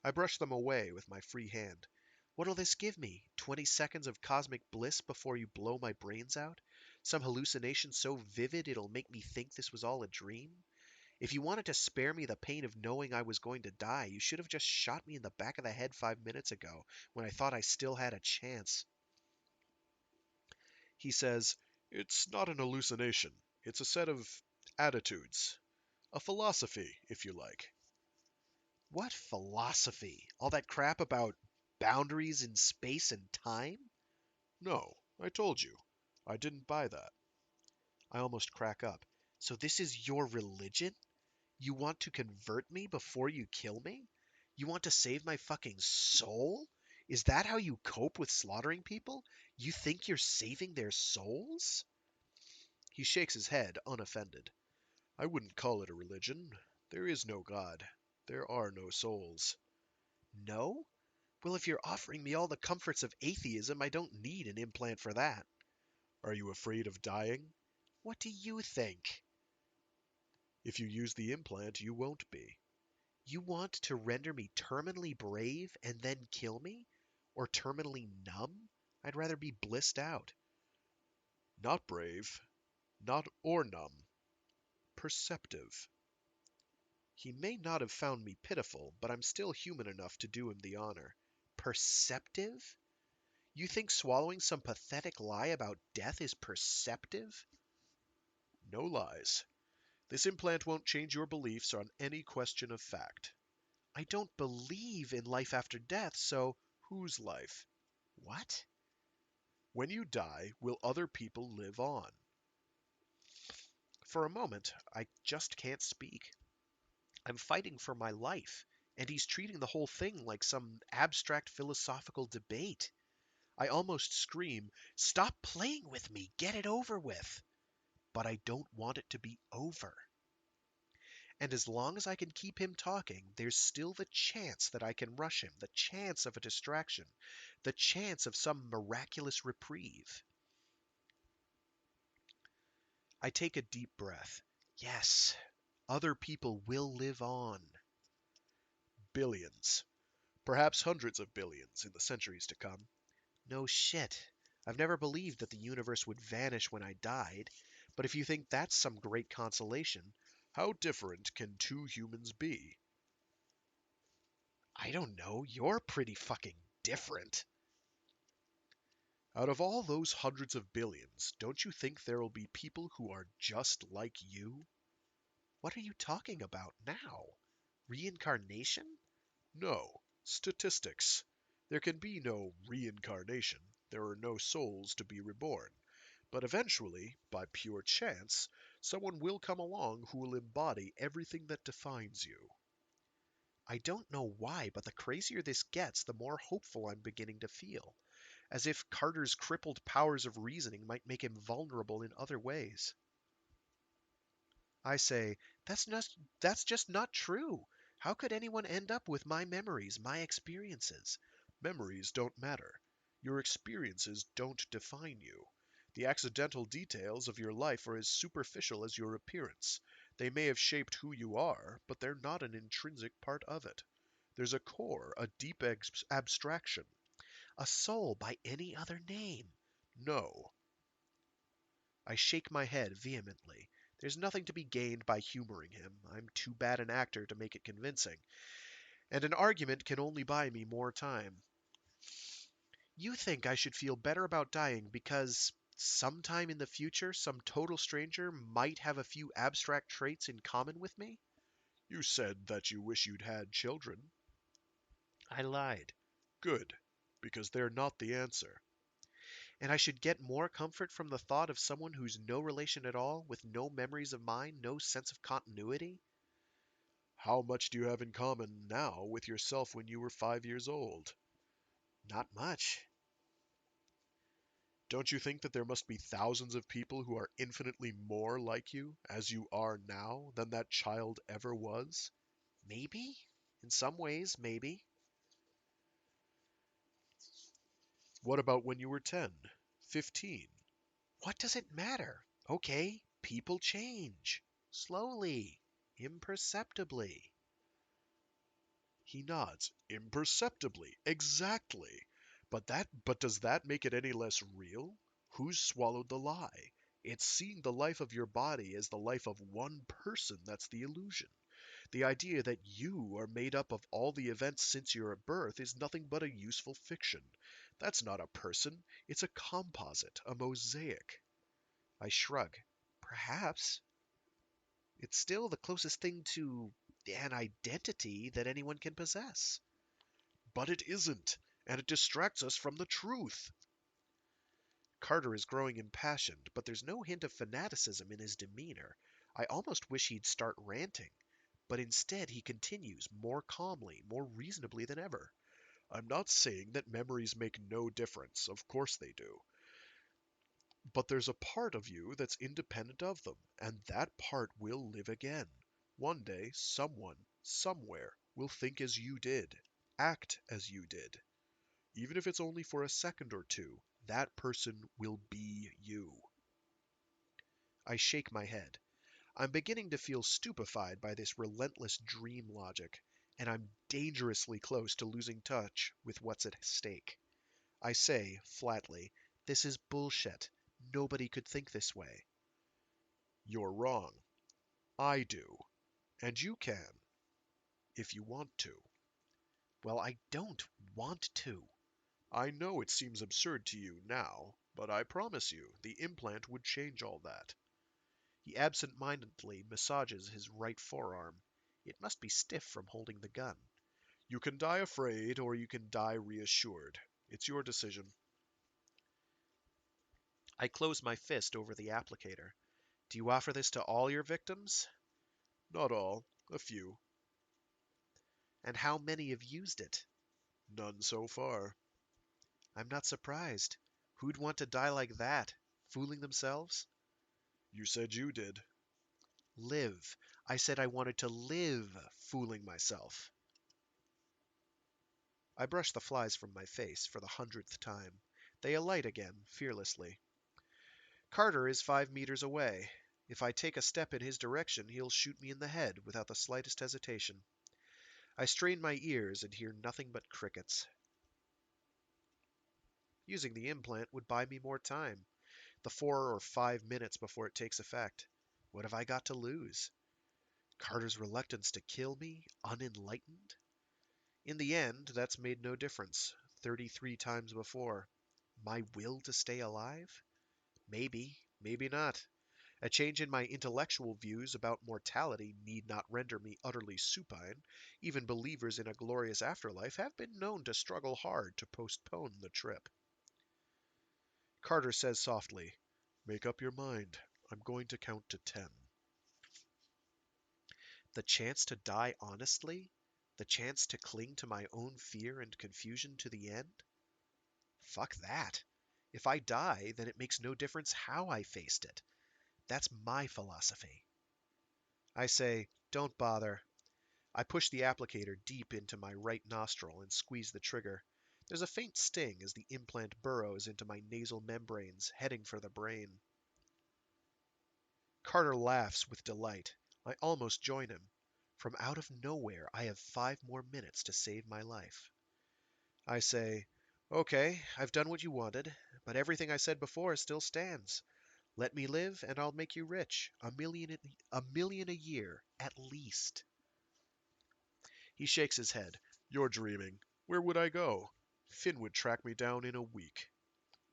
I brush them away with my free hand. What'll this give me? 20 seconds of cosmic bliss before you blow my brains out? Some hallucination so vivid it'll make me think this was all a dream? If you wanted to spare me the pain of knowing I was going to die, you should have just shot me in the back of the head 5 minutes ago, when I thought I still had a chance. He says, "It's not an hallucination. It's a set of attitudes. A philosophy, if you like." What philosophy? All that crap about boundaries in space and time? No, I told you. I didn't buy that. I almost crack up. So this is your religion? You want to convert me before you kill me? You want to save my fucking soul? Is that how you cope with slaughtering people? You think you're saving their souls? He shakes his head, unoffended. I wouldn't call it a religion. There is no God. There are no souls. No? Well, if you're offering me all the comforts of atheism, I don't need an implant for that. Are you afraid of dying? What do you think? If you use the implant, you won't be. You want to render me terminally brave and then kill me? Or terminally numb? I'd rather be blissed out. Not brave, not or numb. Perceptive. He may not have found me pitiful, but I'm still human enough to do him the honor. Perceptive? You think swallowing some pathetic lie about death is perceptive? No lies. This implant won't change your beliefs on any question of fact. I don't believe in life after death, so whose life? What? When you die, will other people live on? For a moment, I just can't speak. I'm fighting for my life, and he's treating the whole thing like some abstract philosophical debate. I almost scream, "Stop playing with me, get it over with." But I don't want it to be over. And as long as I can keep him talking, there's still the chance that I can rush him, the chance of a distraction, the chance of some miraculous reprieve. I take a deep breath. Yes, other people will live on. Billions, perhaps hundreds of billions in the centuries to come. No shit. I've never believed that the universe would vanish when I died, but if you think that's some great consolation, how different can two humans be? I don't know. You're pretty fucking different. Out of all those hundreds of billions, don't you think there will be people who are just like you? What are you talking about now? Reincarnation? No. Statistics. There can be no reincarnation. There are no souls to be reborn. But eventually, by pure chance, someone will come along who will embody everything that defines you. I don't know why, but the crazier this gets, the more hopeful I'm beginning to feel. As if Carter's crippled powers of reasoning might make him vulnerable in other ways. I say, that's just not true. How could anyone end up with my memories, my experiences? Memories don't matter. Your experiences don't define you. The accidental details of your life are as superficial as your appearance. They may have shaped who you are, but they're not an intrinsic part of it. There's a core, a deep abstraction. A soul by any other name? No. I shake my head vehemently. There's nothing to be gained by humoring him. I'm too bad an actor to make it convincing. And an argument can only buy me more time. You think I should feel better about dying because sometime in the future some total stranger might have a few abstract traits in common with me? You said that you wish you'd had children. I lied. Good, because they're not the answer. And I should get more comfort from the thought of someone who's no relation at all, with no memories of mine, no sense of continuity? How much do you have in common now with yourself when you were 5 years old? Not much. Don't you think that there must be thousands of people who are infinitely more like you, as you are now, than that child ever was? Maybe? In some ways, maybe. What about when you were 10, 15? What does it matter? Okay, people change. Slowly. Imperceptibly. He nods. Imperceptibly. Exactly. But does that make it any less real? Who's swallowed the lie? It's seeing the life of your body as the life of one person that's the illusion. The idea that you are made up of all the events since your birth is nothing but a useful fiction. That's not a person. It's a composite, a mosaic. I shrug. Perhaps. It's still the closest thing to an identity that anyone can possess. But it isn't, and it distracts us from the truth. Carter is growing impassioned, but there's no hint of fanaticism in his demeanor. I almost wish he'd start ranting. But instead he continues, more calmly, more reasonably than ever. I'm not saying that memories make no difference. Of course they do. But there's a part of you that's independent of them, and that part will live again. One day, someone, somewhere, will think as you did, act as you did. Even if it's only for a second or two, that person will be you. I shake my head. I'm beginning to feel stupefied by this relentless dream logic, and I'm dangerously close to losing touch with what's at stake. I say, flatly, this is bullshit. Nobody could think this way. You're wrong. I do. And you can, if you want to. Well, I don't want to. I know it seems absurd to you now, but I promise you, the implant would change all that. He absent-mindedly massages his right forearm. It must be stiff from holding the gun. You can die afraid, or you can die reassured. It's your decision. I close my fist over the applicator. Do you offer this to all your victims? Not all. A few. And how many have used it? None so far. I'm not surprised. Who'd want to die like that? Fooling themselves? You said you did. Live. I said I wanted to live fooling myself. I brush the flies from my face for the 100th time. They alight again, fearlessly. Carter is 5 meters away. If I take a step in his direction, he'll shoot me in the head without the slightest hesitation. I strain my ears and hear nothing but crickets. Using the implant would buy me more time, the 4 or 5 minutes before it takes effect. What have I got to lose? Carter's reluctance to kill me, unenlightened? In the end, that's made no difference. 33 times before. My will to stay alive? Maybe, maybe not. A change in my intellectual views about mortality need not render me utterly supine. Even believers in a glorious afterlife have been known to struggle hard to postpone the trip. Carter says softly, "Make up your mind. I'm going to count to 10. The chance to die honestly? The chance to cling to my own fear and confusion to the end? Fuck that. If I die, then it makes no difference how I faced it. That's my philosophy." I say, "Don't bother." I push the applicator deep into my right nostril and squeeze the trigger. There's a faint sting as the implant burrows into my nasal membranes, heading for the brain. Carter laughs with delight. I almost join him. From out of nowhere, I have 5 more minutes to save my life. I say, "Okay, I've done what you wanted, but everything I said before still stands. Let me live, and I'll make you rich. A million a year, at least." He shakes his head. "You're dreaming. Where would I go? Finn would track me down in a week."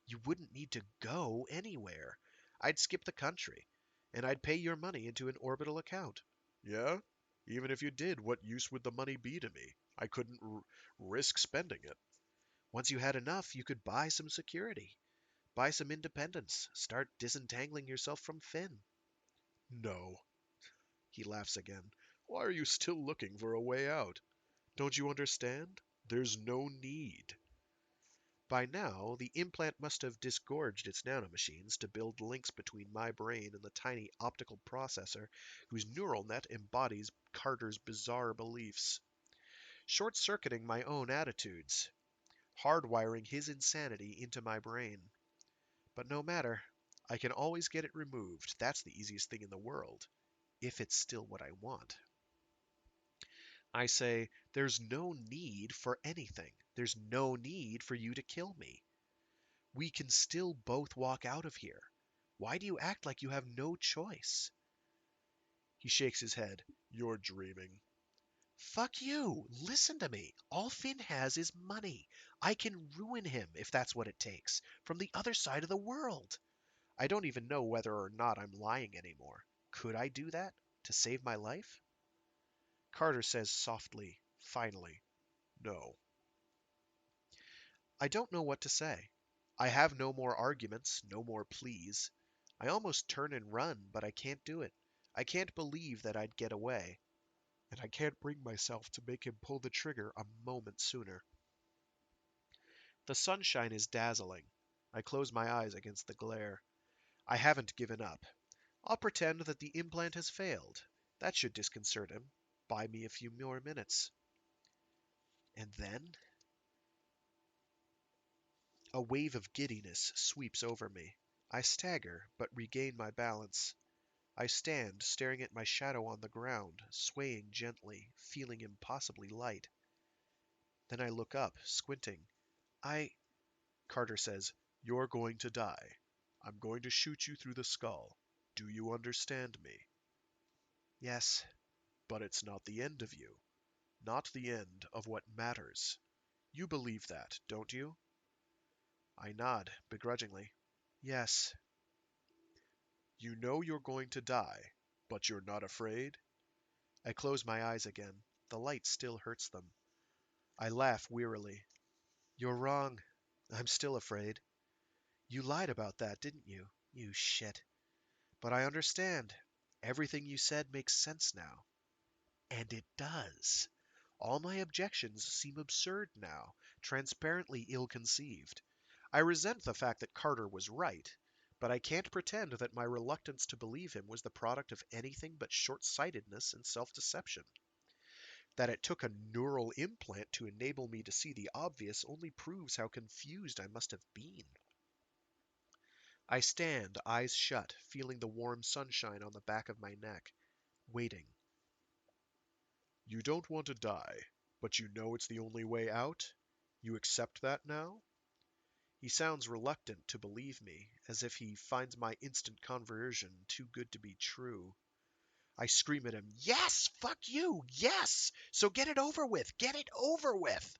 "You wouldn't need to go anywhere. I'd skip the country, and I'd pay your money into an orbital account." "Yeah? Even if you did, what use would the money be to me? I couldn't risk spending it." Once you had enough, you could buy some security, buy some independence, start disentangling yourself from Finn." "No." He laughs again. "Why are you still looking for a way out? Don't you understand? There's no need." By now, the implant must have disgorged its nanomachines to build links between my brain and the tiny optical processor whose neural net embodies Carter's bizarre beliefs, short-circuiting my own attitudes, hardwiring his insanity into my brain. But no matter, I can always get it removed. That's the easiest thing in the world, if it's still what I want. I say, "There's no need for anything. There's no need for you to kill me. We can still both walk out of here. Why do you act like you have no choice?" He shakes his head. "You're dreaming." "Fuck you! Listen to me. All Finn has is money. I can ruin him, if that's what it takes, from the other side of the world. I don't even know whether or not I'm lying anymore. Could I do that? To save my life?" Carter says softly, finally, "No." I don't know what to say. I have no more arguments, no more pleas. I almost turn and run, but I can't do it. I can't believe that I'd get away. And I can't bring myself to make him pull the trigger a moment sooner. The sunshine is dazzling. I close my eyes against the glare. I haven't given up. I'll pretend that the implant has failed. That should disconcert him. Buy me a few more minutes. And then a wave of giddiness sweeps over me. I stagger, but regain my balance. I stand, staring at my shadow on the ground, swaying gently, feeling impossibly light. Then I look up, squinting. I... Carter says, "You're going to die. I'm going to shoot you through the skull. Do you understand me?" Yes. "But it's not the end of you. Not the end of what matters. You believe that, don't you?" I nod, begrudgingly. Yes. "You know you're going to die, but you're not afraid?" I close my eyes again. The light still hurts them. I laugh wearily. You're wrong. I'm still afraid. You lied about that, didn't you? You shit. But I understand. Everything you said makes sense now. And it does. All my objections seem absurd now, transparently ill-conceived. I resent the fact that Carter was right, but I can't pretend that my reluctance to believe him was the product of anything but short-sightedness and self-deception. That it took a neural implant to enable me to see the obvious only proves how confused I must have been. I stand, eyes shut, feeling the warm sunshine on the back of my neck, waiting. "You don't want to die, but you know it's the only way out? You accept that now?" He sounds reluctant to believe me, as if he finds my instant conversion too good to be true. I scream at him, "Yes! Fuck you! Yes! So get it over with! Get it over with!"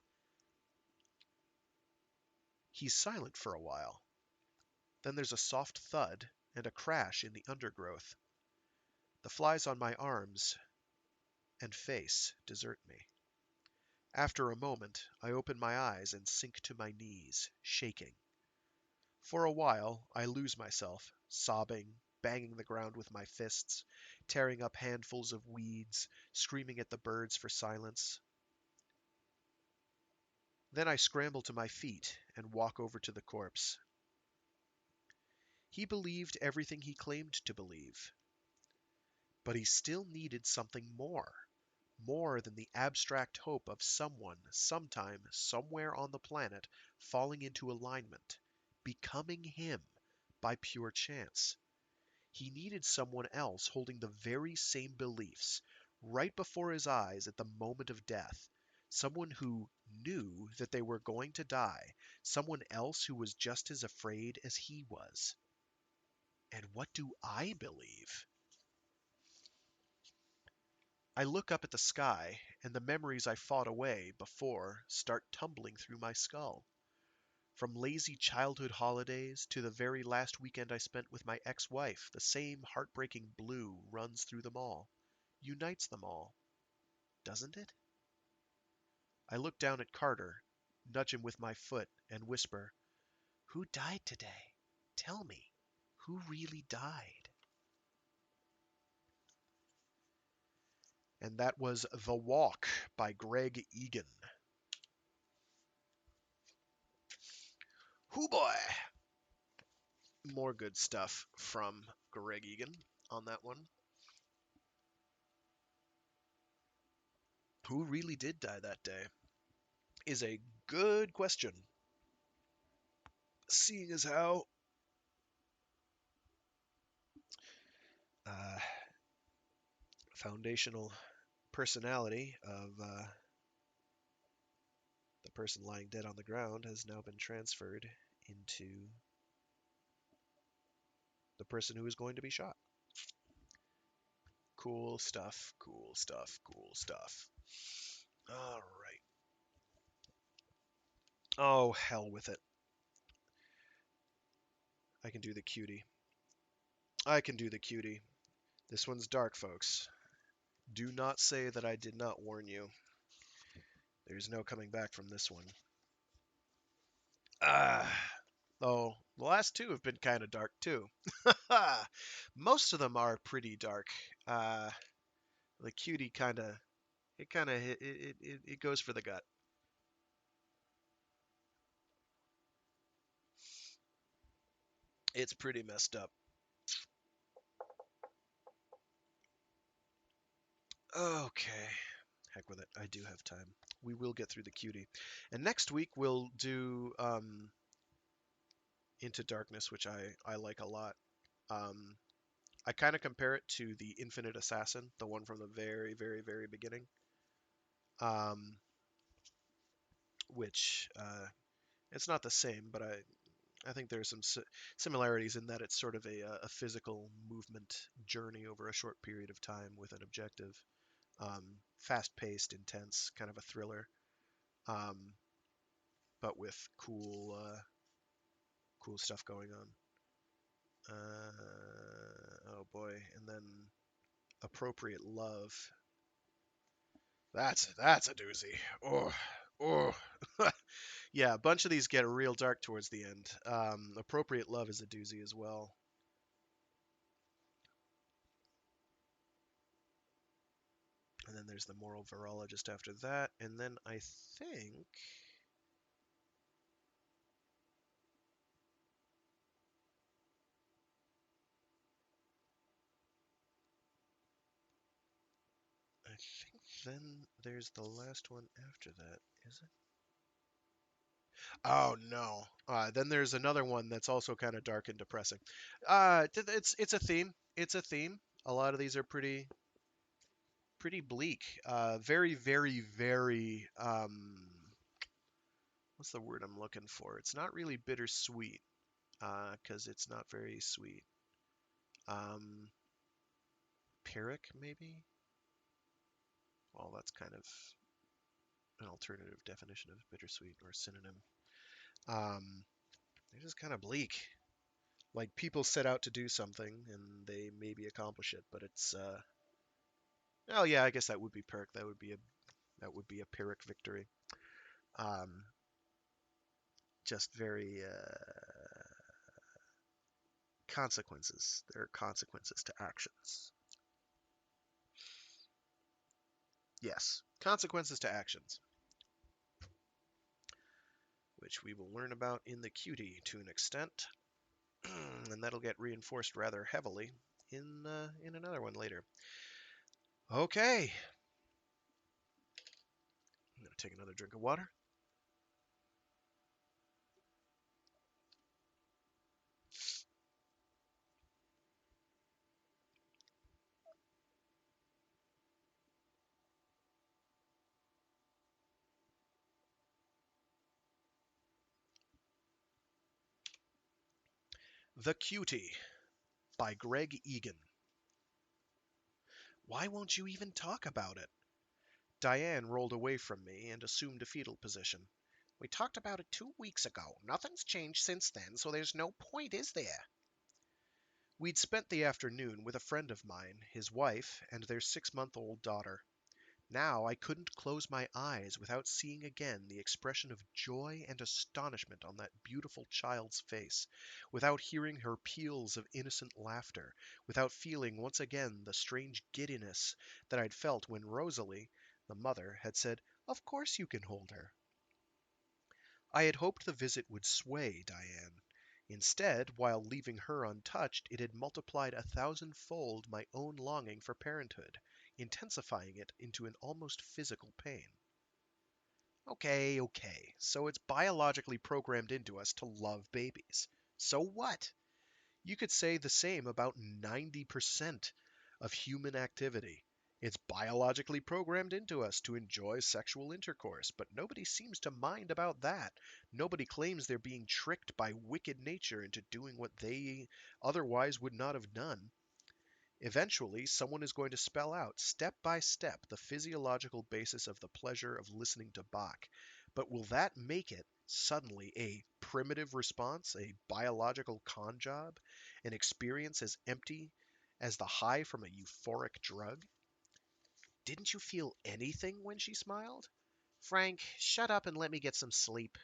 He's silent for a while. Then there's a soft thud and a crash in the undergrowth. The flies on my arms and face desert me. After a moment, I open my eyes and sink to my knees, shaking. For a while, I lose myself, sobbing, banging the ground with my fists, tearing up handfuls of weeds, screaming at the birds for silence. Then I scramble to my feet and walk over to the corpse. He believed everything he claimed to believe, but he still needed something more. More than the abstract hope of someone, sometime, somewhere on the planet, falling into alignment, becoming him by pure chance. He needed someone else holding the very same beliefs right before his eyes at the moment of death. Someone who knew that they were going to die. Someone else who was just as afraid as he was. And what do I believe? I look up at the sky, and the memories I fought away before start tumbling through my skull. From lazy childhood holidays to the very last weekend I spent with my ex-wife, the same heartbreaking blue runs through them all, unites them all, doesn't it? I look down at Carter, nudge him with my foot, and whisper, "Who died today? Tell me, who really died?" And that was The Walk by Greg Egan. Hoo boy! More good stuff from Greg Egan on that one. Who really did die that day is a good question, seeing as how uh, foundational personality of the person lying dead on the ground has now been transferred into the person who is going to be shot. Cool stuff, cool stuff, cool stuff. All right. Oh, hell with it. I can do the cutie. I can do the cutie. This one's dark, folks. Do not say that I did not warn you. There's no coming back from this one. Ah. Oh, the last two have been kind of dark too. Most of them are pretty dark. Uh, the cutie kind of it goes for the gut. It's pretty messed up. Okay, heck with it. I do have time. We will get through the cutie, and next week we'll do Into Darkness, which I like a lot. Um, I kind of compare it to the Infinite Assassin, the one from the very very very beginning. Um, which it's not the same, but I think there's some similarities in that it's sort of a physical movement journey over a short period of time with an objective. Fast-paced, intense, kind of a thriller, um, but with cool stuff going on. Oh boy, and then Appropriate Love. That's a doozy. Oh, oh. Yeah, a bunch of these get real dark towards the end. Appropriate Love is a doozy as well. And then there's the Moral Virologist after that. And then I think then there's the last one after that, is it? Oh no. Then there's another one that's also kind of dark and depressing. It's a theme. It's a theme. A lot of these are pretty bleak. Very very very what's the word I'm looking for? It's not really bittersweet, because it's not very sweet. Um, Pyrrhic maybe. Well, that's kind of an alternative definition of bittersweet or synonym. Um, they're just kind of bleak. Like people set out to do something and they maybe accomplish it, but it's oh yeah, I guess that would be Pyrrhic. That would be a Pyrrhic victory. Um, just very consequences. There are consequences to actions. Yes, consequences to actions, which we will learn about in the cutie to an extent, and that'll get reinforced rather heavily in another one later. Okay, I'm gonna take another drink of water. The Cutie by Greg Egan. Why won't you even talk about it? Diane rolled away from me and assumed a fetal position. We talked about it 2 weeks ago. Nothing's changed since then, so there's no point, is there? We'd spent the afternoon with a friend of mine, his wife, and their 6-month-old daughter. Now I couldn't close my eyes without seeing again the expression of joy and astonishment on that beautiful child's face, without hearing her peals of innocent laughter, without feeling once again the strange giddiness that I'd felt when Rosalie, the mother, had said, "Of course you can hold her." I had hoped the visit would sway Diane. Instead, while leaving her untouched, it had multiplied 1,000-fold my own longing for parenthood, intensifying it into an almost physical pain. Okay, okay, so it's biologically programmed into us to love babies. So what? You could say the same about 90% of human activity. It's biologically programmed into us to enjoy sexual intercourse, but nobody seems to mind about that. Nobody claims they're being tricked by wicked nature into doing what they otherwise would not have done. Eventually, someone is going to spell out, step by step, the physiological basis of the pleasure of listening to Bach. But will that make it suddenly a primitive response, a biological con job, an experience as empty as the high from a euphoric drug? Didn't you feel anything when she smiled? Frank, shut up and let me get some sleep.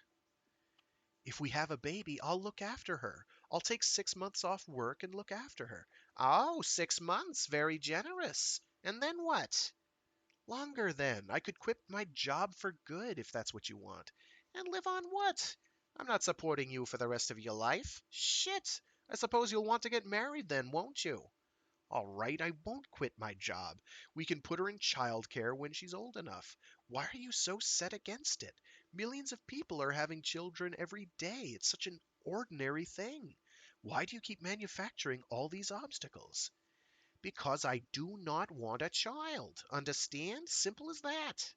If we have a baby, I'll look after her. I'll take 6 months off work and look after her. Oh, 6 months. Very generous. And then what? Longer then. I could quit my job for good if that's what you want. And live on what? I'm not supporting you for the rest of your life. Shit. I suppose you'll want to get married then, won't you? All right, I won't quit my job. We can put her in childcare when she's old enough. Why are you so set against it? Millions of people are having children every day. It's such an ordinary thing. Why do you keep manufacturing all these obstacles? Because I do not want a child. Understand? Simple as that.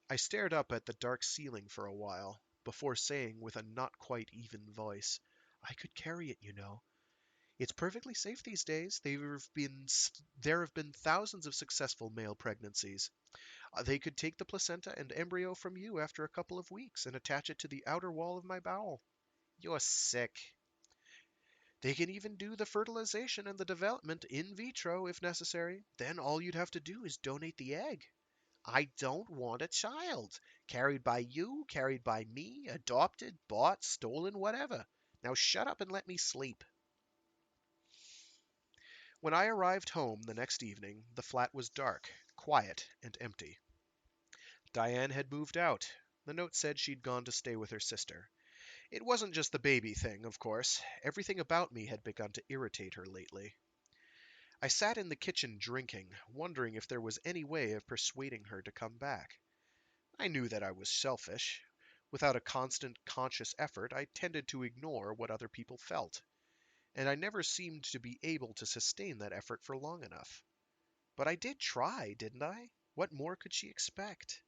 I stared up at the dark ceiling for a while, before saying with a not quite even voice, I could carry it, you know. It's perfectly safe these days. There have been thousands of successful male pregnancies. They could take the placenta and embryo from you after a couple of weeks and attach it to the outer wall of my bowel. You're sick. They can even do the fertilization and the development in vitro if necessary. Then all you'd have to do is donate the egg. I don't want a child. Carried by you, carried by me, adopted, bought, stolen, whatever. Now shut up and let me sleep. When I arrived home the next evening, the flat was dark, quiet, and empty. Diane had moved out. The note said she'd gone to stay with her sister. It wasn't just the baby thing, of course. Everything about me had begun to irritate her lately. I sat in the kitchen drinking, wondering if there was any way of persuading her to come back. I knew that I was selfish. Without a constant conscious effort, I tended to ignore what other people felt, and I never seemed to be able to sustain that effort for long enough. But I did try, didn't I? What more could she expect?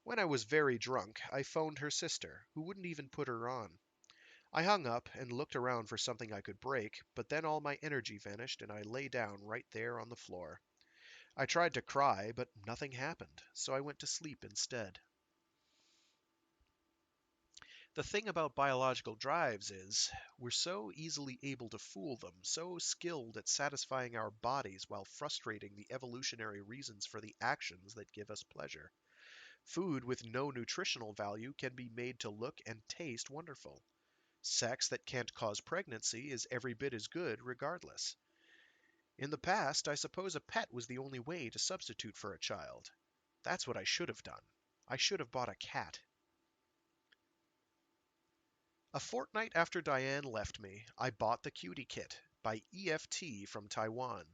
When I was very drunk, I phoned her sister, who wouldn't even put her on. I hung up and looked around for something I could break, but then all my energy vanished and I lay down right there on the floor. I tried to cry, but nothing happened, so I went to sleep instead. The thing about biological drives is we're so easily able to fool them, so skilled at satisfying our bodies while frustrating the evolutionary reasons for the actions that give us pleasure. Food with no nutritional value can be made to look and taste wonderful. Sex that can't cause pregnancy is every bit as good regardless. In the past, I suppose a pet was the only way to substitute for a child. That's what I should have done. I should have bought a cat. A fortnight after Diane left me, I bought the Cutie Kit by EFT from Taiwan.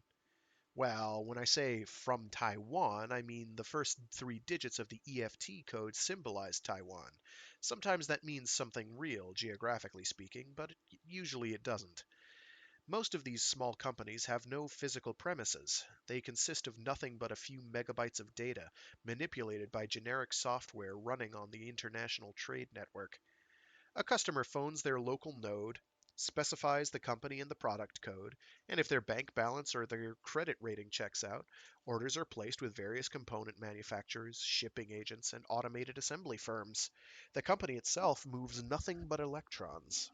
Well, when I say from Taiwan, I mean the first three digits of the EFT code symbolize Taiwan. Sometimes that means something real, geographically speaking, but usually it doesn't. Most of these small companies have no physical premises. They consist of nothing but a few megabytes of data, manipulated by generic software running on the international trade network. A customer phones their local node, specifies the company and the product code, and if their bank balance or their credit rating checks out, orders are placed with various component manufacturers, shipping agents, and automated assembly firms. The company itself moves nothing but electrons.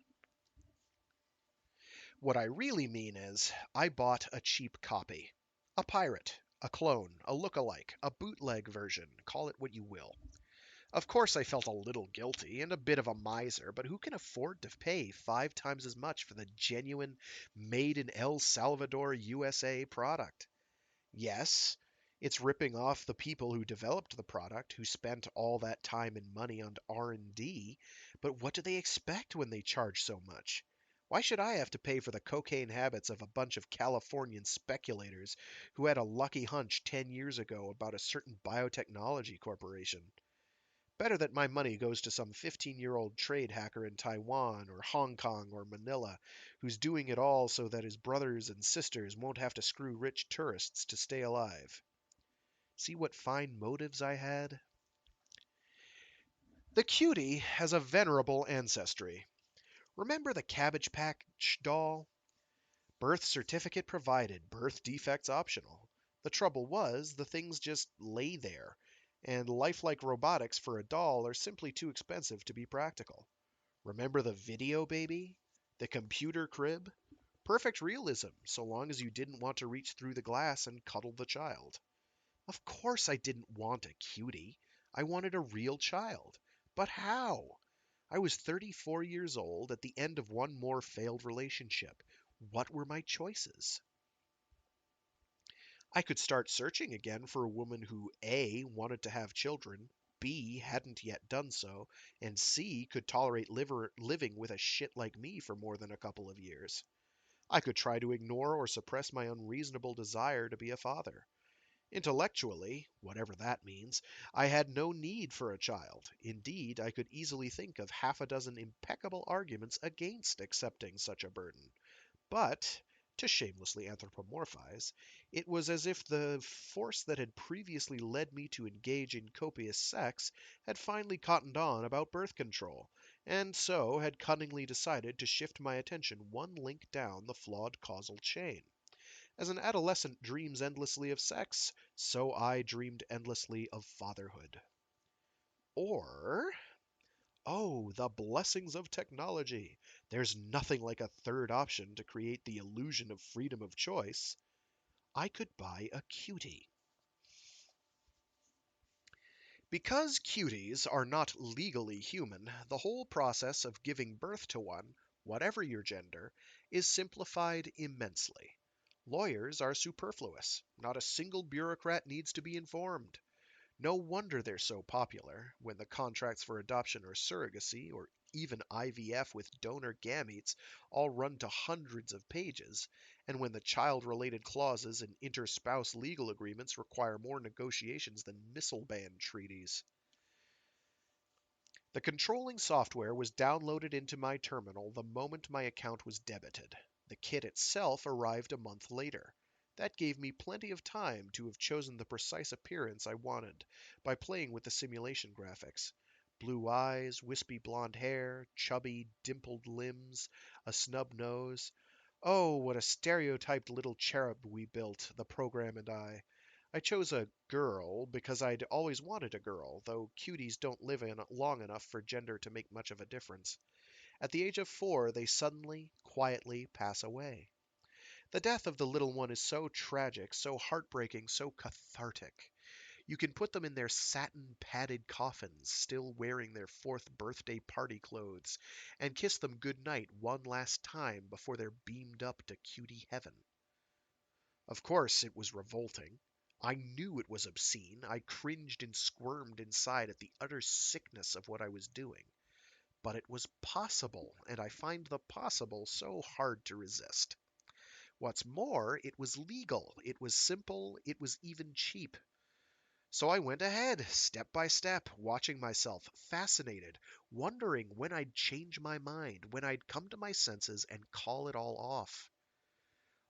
What I really mean is, I bought a cheap copy. A pirate, a clone, a look-alike, a bootleg version, call it what you will. Of course, I felt a little guilty and a bit of a miser, but who can afford to pay 5 times as much for the genuine, made in El Salvador, USA product? Yes, it's ripping off the people who developed the product, who spent all that time and money on R&D, but what do they expect when they charge so much? Why should I have to pay for the cocaine habits of a bunch of Californian speculators who had a lucky hunch 10 years ago about a certain biotechnology corporation? Better that my money goes to some 15-year-old trade hacker in Taiwan or Hong Kong or Manila who's doing it all so that his brothers and sisters won't have to screw rich tourists to stay alive. See what fine motives I had? The cutie has a venerable ancestry. Remember the Cabbage Patch doll? Birth certificate provided, birth defects optional. The trouble was, the things just lay there, and lifelike robotics for a doll are simply too expensive to be practical. Remember the video baby? The computer crib? Perfect realism, so long as you didn't want to reach through the glass and cuddle the child. Of course I didn't want a cutie. I wanted a real child. But how? I was 34 years old at the end of one more failed relationship. What were my choices? I could start searching again for a woman who A. wanted to have children, B. hadn't yet done so, and C. could tolerate living with a shit like me for more than a couple of years. I could try to ignore or suppress my unreasonable desire to be a father. Intellectually, whatever that means, I had no need for a child. Indeed, I could easily think of half a dozen impeccable arguments against accepting such a burden. But, to shamelessly anthropomorphize, it was as if the force that had previously led me to engage in copious sex had finally cottoned on about birth control, and so had cunningly decided to shift my attention one link down the flawed causal chain. As an adolescent dreams endlessly of sex, so I dreamed endlessly of fatherhood. Or, oh, the blessings of technology! There's nothing like a third option to create the illusion of freedom of choice. I could buy a cutie. Because cuties are not legally human, the whole process of giving birth to one, whatever your gender, is simplified immensely. Lawyers are superfluous. Not a single bureaucrat needs to be informed. No wonder they're so popular when the contracts for adoption or surrogacy, or even IVF with donor gametes, all run to hundreds of pages, and when the child related clauses in interspouse legal agreements require more negotiations than missile ban treaties. The controlling software was downloaded into my terminal the moment my account was debited. The kit itself arrived a month later. That gave me plenty of time to have chosen the precise appearance I wanted by playing with the simulation graphics. Blue eyes, wispy blonde hair, chubby, dimpled limbs, a snub nose. Oh, what a stereotyped little cherub we built, the program and I. I chose a girl because I'd always wanted a girl, though cuties don't live in long enough for gender to make much of a difference. At the age of 4, they suddenly, quietly pass away. The death of the little one is so tragic, so heartbreaking, so cathartic. You can put them in their satin padded coffins, still wearing their 4th birthday party clothes, and kiss them good night one last time before they're beamed up to cutie heaven. Of course, it was revolting. I knew it was obscene. I cringed and squirmed inside at the utter sickness of what I was doing. But it was possible, and I find the possible so hard to resist. What's more, it was legal, it was simple, it was even cheap. So I went ahead, step by step, watching myself, fascinated, wondering when I'd change my mind, when I'd come to my senses and call it all off.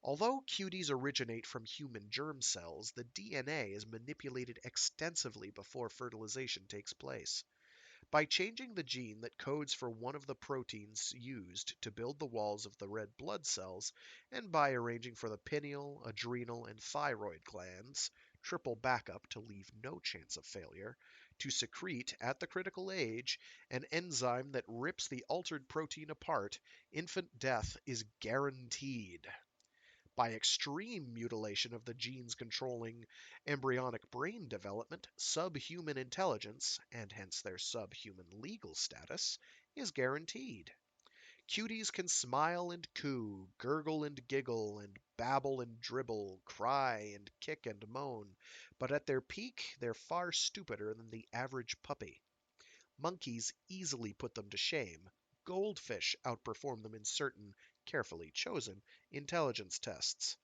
Although cuties originate from human germ cells, the DNA is manipulated extensively before fertilization takes place. By changing the gene that codes for one of the proteins used to build the walls of the red blood cells, and by arranging for the pineal, adrenal, and thyroid glands, triple backup to leave no chance of failure, to secrete, at the critical age, an enzyme that rips the altered protein apart, infant death is guaranteed. By extreme mutilation of the genes controlling embryonic brain development, subhuman intelligence, and hence their subhuman legal status, is guaranteed. Cuties can smile and coo, gurgle and giggle, and babble and dribble, cry and kick and moan, but at their peak they're far stupider than the average puppy. Monkeys easily put them to shame. Goldfish outperform them in certain, carefully chosen, intelligence tests.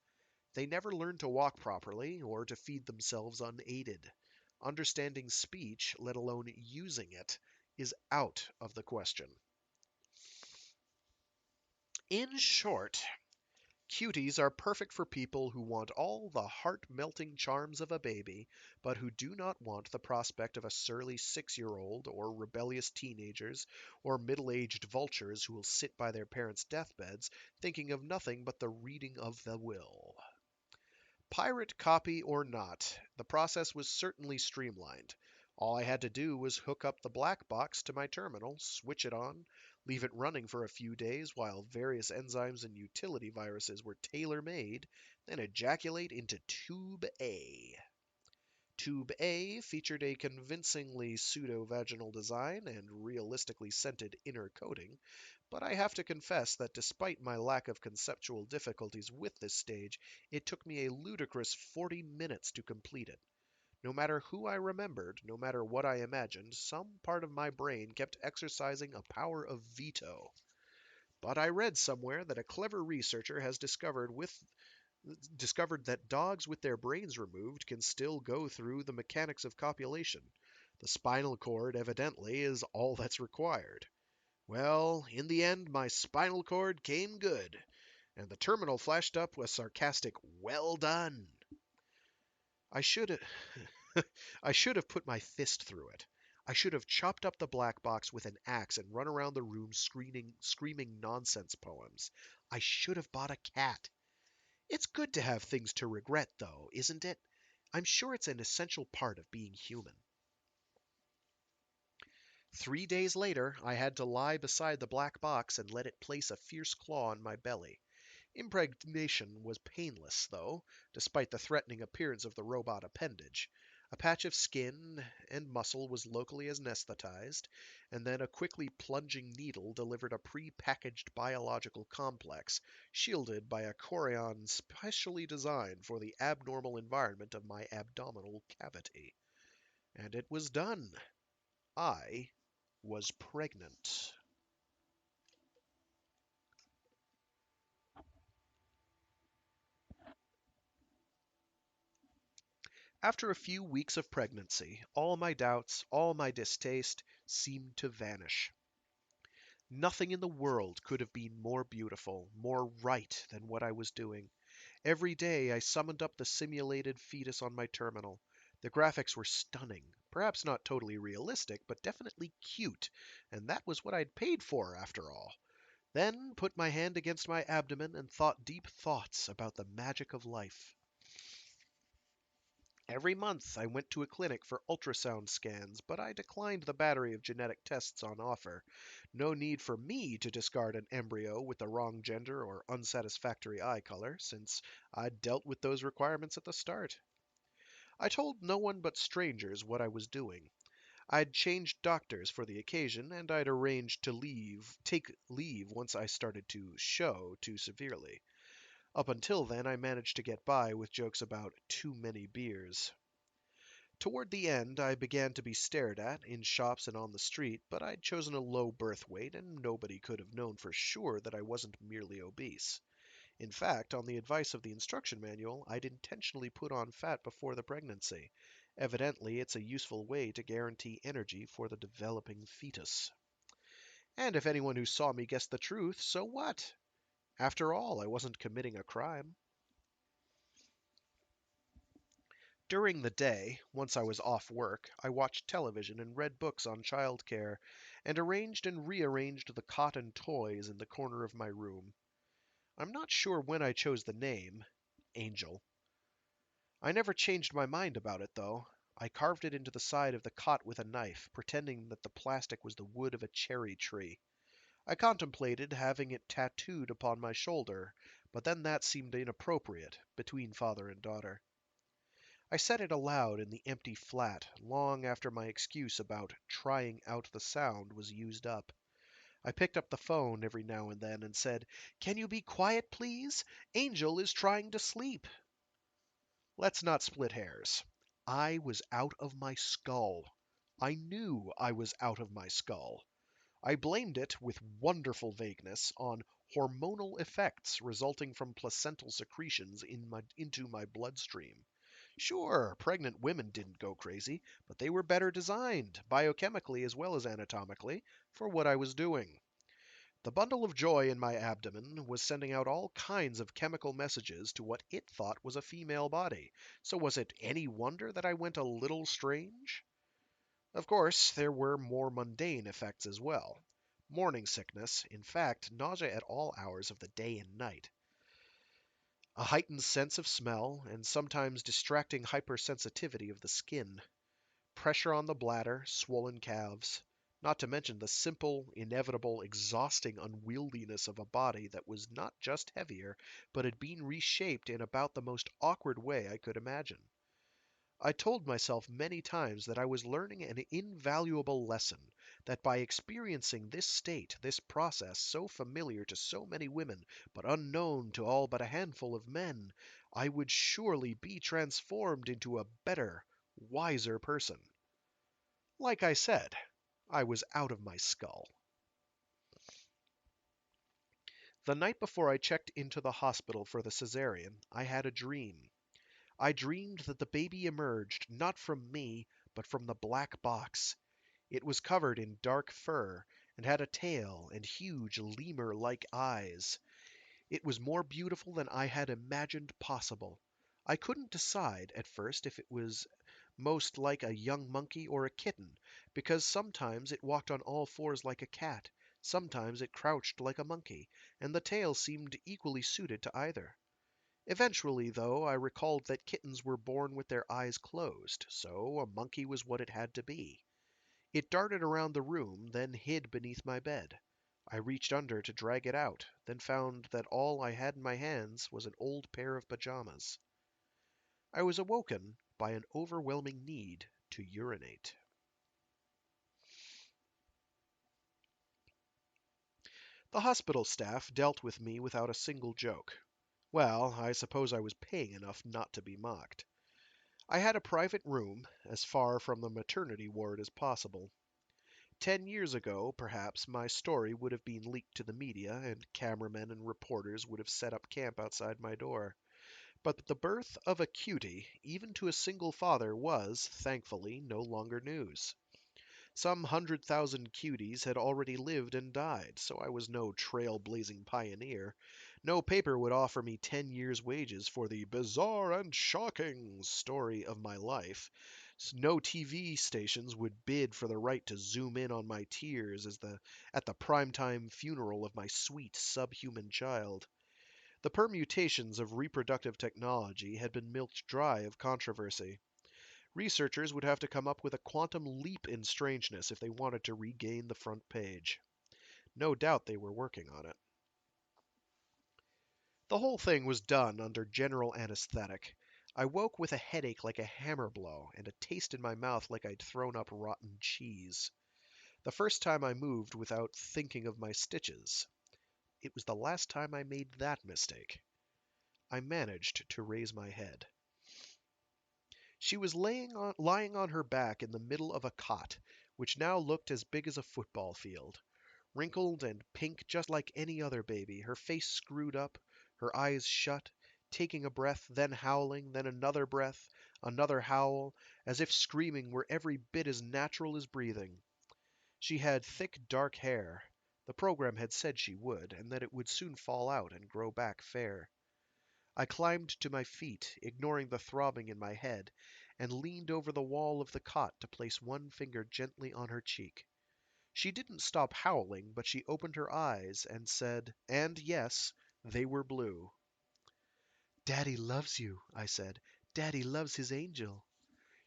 They never learn to walk properly or to feed themselves unaided. Understanding speech, let alone using it, is out of the question. In short, cuties are perfect for people who want all the heart-melting charms of a baby, but who do not want the prospect of a surly 6-year-old, or rebellious teenagers, or middle-aged vultures who will sit by their parents' deathbeds thinking of nothing but the reading of the will. Pirate copy or not, the process was certainly streamlined. All I had to do was hook up the black box to my terminal, switch it on, leave it running for a few days while various enzymes and utility viruses were tailor made, then ejaculate into Tube A. Tube A featured a convincingly pseudo-vaginal design and realistically scented inner coating, but I have to confess that despite my lack of conceptual difficulties with this stage, it took me a ludicrous 40 minutes to complete it. No matter who I remembered, no matter what I imagined, some part of my brain kept exercising a power of veto. But I read somewhere that a clever researcher has discovered that dogs with their brains removed can still go through the mechanics of copulation. The spinal cord, evidently, is all that's required. Well, in the end, my spinal cord came good, and the terminal flashed up with sarcastic, "Well done." I should I should have put my fist through it. I should have chopped up the black box with an axe and run around the room screaming nonsense poems. I should have bought a cat. It's good to have things to regret, though, isn't it? I'm sure it's an essential part of being human. 3 days later, I had to lie beside the black box and let it place a fierce claw on my belly. Impregnation was painless, though, despite the threatening appearance of the robot appendage. A patch of skin and muscle was locally anesthetized, and then a quickly plunging needle delivered a pre-packaged biological complex, shielded by a chorion specially designed for the abnormal environment of my abdominal cavity. And it was done. I was pregnant. After a few weeks of pregnancy, all my doubts, all my distaste, seemed to vanish. Nothing in the world could have been more beautiful, more right than what I was doing. Every day I summoned up the simulated fetus on my terminal. The graphics were stunning, perhaps not totally realistic, but definitely cute, and that was what I'd paid for, after all. Then put my hand against my abdomen and thought deep thoughts about the magic of life. Every month I went to a clinic for ultrasound scans, but I declined the battery of genetic tests on offer. No need for me to discard an embryo with the wrong gender or unsatisfactory eye color, since I'd dealt with those requirements at the start. I told no one but strangers what I was doing. I'd changed doctors for the occasion, and I'd arranged to take leave once I started to show too severely. Up until then, I managed to get by with jokes about too many beers. Toward the end, I began to be stared at in shops and on the street, but I'd chosen a low birth weight, and nobody could have known for sure that I wasn't merely obese. In fact, on the advice of the instruction manual, I'd intentionally put on fat before the pregnancy. Evidently, it's a useful way to guarantee energy for the developing fetus. And if anyone who saw me guessed the truth, so what? After all, I wasn't committing a crime. During the day, once I was off work, I watched television and read books on childcare, and arranged and rearranged the cot and toys in the corner of my room. I'm not sure when I chose the name, Angel. I never changed my mind about it, though. I carved it into the side of the cot with a knife, pretending that the plastic was the wood of a cherry tree. I contemplated having it tattooed upon my shoulder, but then that seemed inappropriate between father and daughter. I said it aloud in the empty flat long after my excuse about trying out the sound was used up. I picked up the phone every now and then and said, "Can you be quiet, please? Angel is trying to sleep." Let's not split hairs. I was out of my skull. I knew I was out of my skull. I blamed it, with wonderful vagueness, on hormonal effects resulting from placental secretions into my bloodstream. Sure, pregnant women didn't go crazy, but they were better designed, biochemically as well as anatomically, for what I was doing. The bundle of joy in my abdomen was sending out all kinds of chemical messages to what it thought was a female body, so was it any wonder that I went a little strange? Of course, there were more mundane effects as well. Morning sickness, in fact, nausea at all hours of the day and night. A heightened sense of smell, and sometimes distracting hypersensitivity of the skin. Pressure on the bladder, swollen calves. Not to mention the simple, inevitable, exhausting unwieldiness of a body that was not just heavier, but had been reshaped in about the most awkward way I could imagine. I told myself many times that I was learning an invaluable lesson, that by experiencing this state, this process, so familiar to so many women, but unknown to all but a handful of men, I would surely be transformed into a better, wiser person. Like I said, I was out of my skull. The night before I checked into the hospital for the cesarean, I had a dream. I dreamed that the baby emerged not from me, but from the black box. It was covered in dark fur, and had a tail and huge lemur like eyes. It was more beautiful than I had imagined possible. I couldn't decide at first if it was most like a young monkey or a kitten, because sometimes it walked on all fours like a cat, sometimes it crouched like a monkey, and the tail seemed equally suited to either. Eventually, though, I recalled that kittens were born with their eyes closed, so a monkey was what it had to be. It darted around the room, then hid beneath my bed. I reached under to drag it out, then found that all I had in my hands was an old pair of pajamas. I was awoken by an overwhelming need to urinate. The hospital staff dealt with me without a single joke. Well, I suppose I was paying enough not to be mocked. I had a private room, as far from the maternity ward as possible. 10 years ago, perhaps, my story would have been leaked to the media, and cameramen and reporters would have set up camp outside my door. But the birth of a cutie, even to a single father, was, thankfully, no longer news. Some 100,000 cuties had already lived and died, so I was no trail-blazing pioneer. No paper would offer me 10 years' wages for the bizarre and shocking story of my life. No TV stations would bid for the right to zoom in on my tears at the primetime funeral of my sweet subhuman child. The permutations of reproductive technology had been milked dry of controversy. Researchers would have to come up with a quantum leap in strangeness if they wanted to regain the front page. No doubt they were working on it. The whole thing was done under general anesthetic. I woke with a headache like a hammer blow and a taste in my mouth like I'd thrown up rotten cheese. The first time I moved without thinking of my stitches. It was the last time I made that mistake. I managed to raise my head. She was lying on her back in the middle of a cot, which now looked as big as a football field. Wrinkled and pink just like any other baby, her face screwed up, her eyes shut, taking a breath, then howling, then another breath, another howl, as if screaming were every bit as natural as breathing. She had thick dark hair. The program had said she would, and that it would soon fall out and grow back fair. I climbed to my feet, ignoring the throbbing in my head, and leaned over the wall of the cot to place one finger gently on her cheek. She didn't stop howling, but she opened her eyes and said, and yes, they were blue. "Daddy loves you," I said. "Daddy loves his angel."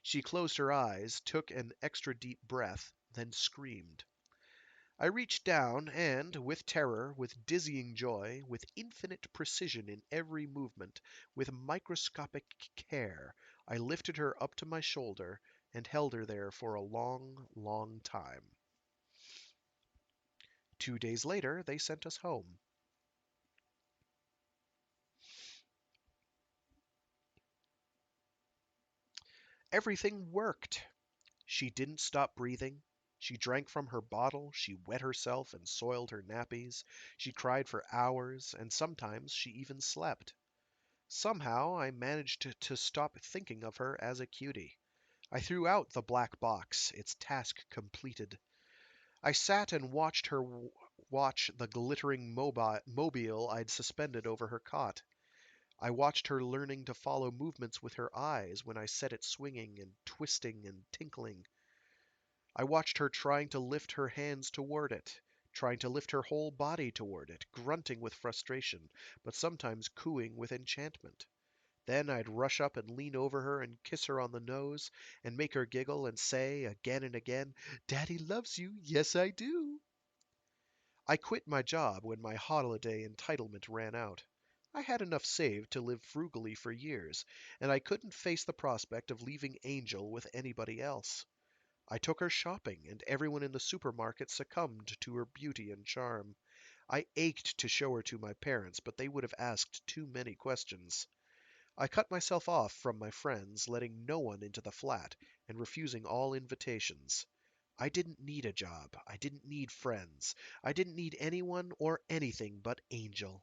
She closed her eyes, took an extra deep breath, then screamed. I reached down and, with terror, with dizzying joy, with infinite precision in every movement, with microscopic care, I lifted her up to my shoulder and held her there for a long, long time. 2 days later, they sent us home. Everything worked. She didn't stop breathing. She drank from her bottle, she wet herself and soiled her nappies, she cried for hours, and sometimes she even slept. Somehow I managed to stop thinking of her as a cutie. I threw out the black box, its task completed. I sat and watched her watch the glittering mobile I'd suspended over her cot. I watched her learning to follow movements with her eyes when I set it swinging and twisting and tinkling. I watched her trying to lift her hands toward it, trying to lift her whole body toward it, grunting with frustration, but sometimes cooing with enchantment. Then I'd rush up and lean over her and kiss her on the nose and make her giggle and say, again and again, "Daddy loves you, yes I do." I quit my job when my holiday entitlement ran out. I had enough saved to live frugally for years, and I couldn't face the prospect of leaving Angel with anybody else. I took her shopping, and everyone in the supermarket succumbed to her beauty and charm. I ached to show her to my parents, but they would have asked too many questions. I cut myself off from my friends, letting no one into the flat, and refusing all invitations. I didn't need a job. I didn't need friends. I didn't need anyone or anything but Angel.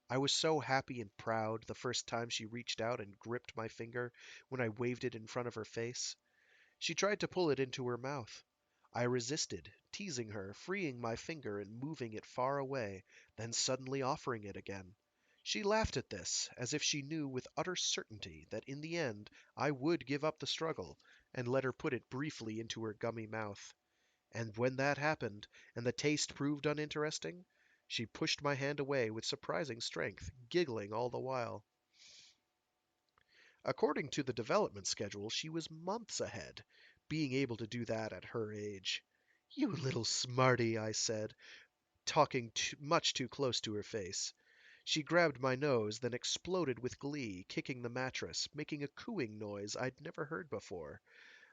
I was so happy and proud the first time she reached out and gripped my finger when I waved it in front of her face. She tried to pull it into her mouth. I resisted, teasing her, freeing my finger and moving it far away, then suddenly offering it again. She laughed at this, as if she knew with utter certainty that in the end I would give up the struggle, and let her put it briefly into her gummy mouth. And when that happened, and the taste proved uninteresting, she pushed my hand away with surprising strength, giggling all the while. According to the development schedule, she was months ahead, being able to do that at her age. "You little smarty," I said, talking much too close to her face. She grabbed my nose, then exploded with glee, kicking the mattress, making a cooing noise I'd never heard before.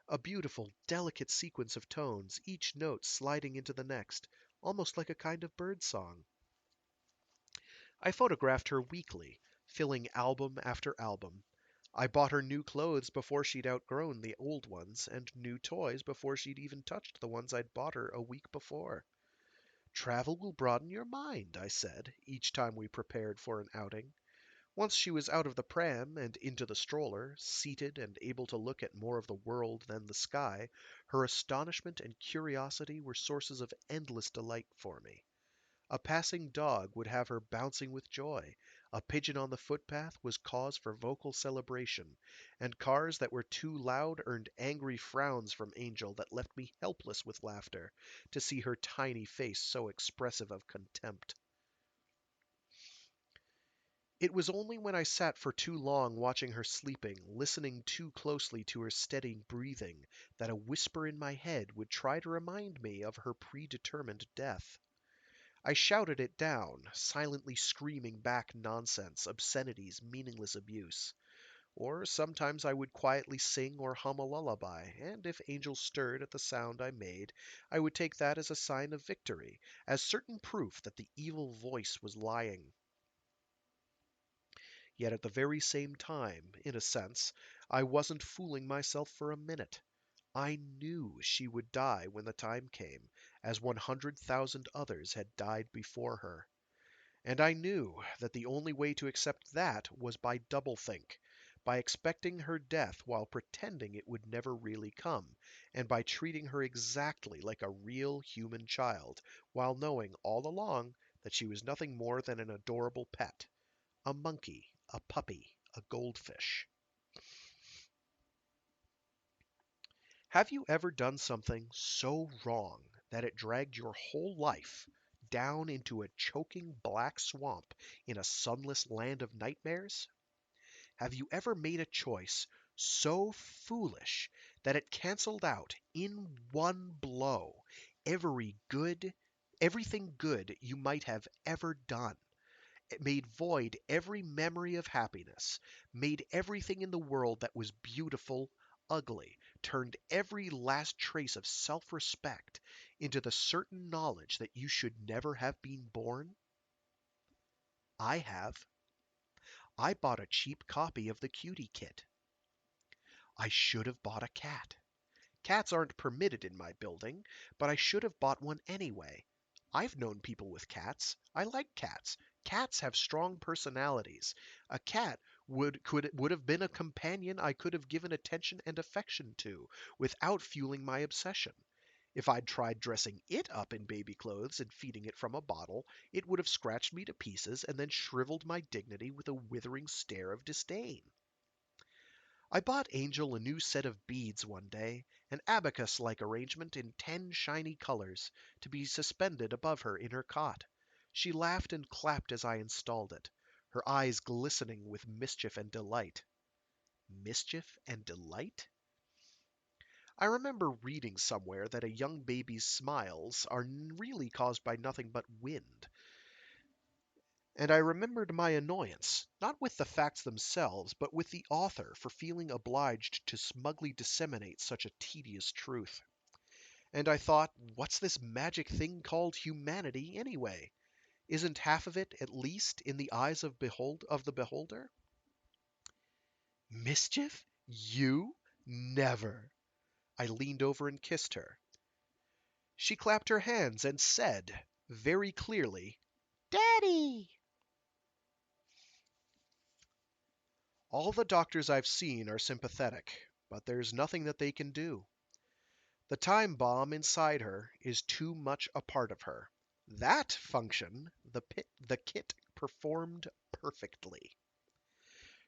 A beautiful, delicate sequence of tones, each note sliding into the next, almost like a kind of bird song. I photographed her weekly, filling album after album. I bought her new clothes before she'd outgrown the old ones, and new toys before she'd even touched the ones I'd bought her a week before. "Travel will broaden your mind," I said, each time we prepared for an outing. Once she was out of the pram and into the stroller, seated and able to look at more of the world than the sky, her astonishment and curiosity were sources of endless delight for me. A passing dog would have her bouncing with joy, a pigeon on the footpath was cause for vocal celebration, and cars that were too loud earned angry frowns from Angel that left me helpless with laughter, to see her tiny face so expressive of contempt. It was only when I sat for too long watching her sleeping, listening too closely to her steady breathing, that a whisper in my head would try to remind me of her predetermined death. I shouted it down, silently screaming back nonsense, obscenities, meaningless abuse. Or sometimes I would quietly sing or hum a lullaby, and if Angel stirred at the sound I made, I would take that as a sign of victory, as certain proof that the evil voice was lying. Yet at the very same time, in a sense, I wasn't fooling myself for a minute. I knew she would die when the time came, as 100,000 others had died before her. And I knew that the only way to accept that was by doublethink, by expecting her death while pretending it would never really come, and by treating her exactly like a real human child, while knowing all along that she was nothing more than an adorable pet, a monkey, a puppy, a goldfish. Have you ever done something so wrong that it dragged your whole life down into a choking black swamp in a sunless land of nightmares? Have you ever made a choice so foolish that it canceled out in one blow every good, everything good you might have ever done? It made void every memory of happiness, made everything in the world that was beautiful ugly, turned every last trace of self respect into the certain knowledge that you should never have been born? I have. I bought a cheap copy of the Cutie Kit. I should have bought a cat. Cats aren't permitted in my building, but I should have bought one anyway. I've known people with cats. I like cats. Cats have strong personalities. A cat would have been a companion I could have given attention and affection to without fueling my obsession. If I'd tried dressing it up in baby clothes and feeding it from a bottle, it would have scratched me to pieces and then shriveled my dignity with a withering stare of disdain. I bought Angel a new set of beads one day, an abacus-like arrangement in 10 shiny colors, to be suspended above her in her cot. She laughed and clapped as I installed it, her eyes glistening with mischief and delight. Mischief and delight? I remember reading somewhere that a young baby's smiles are really caused by nothing but wind, and I remembered my annoyance, not with the facts themselves, but with the author for feeling obliged to smugly disseminate such a tedious truth. And I thought, what's this magic thing called humanity, anyway? Isn't half of it, at least, in the eyes of the beholder? Mischief? You? Never! I leaned over and kissed her. She clapped her hands and said, very clearly, "Daddy!" All the doctors I've seen are sympathetic, but there's nothing that they can do. The time bomb inside her is too much a part of her. That function the kit performed perfectly.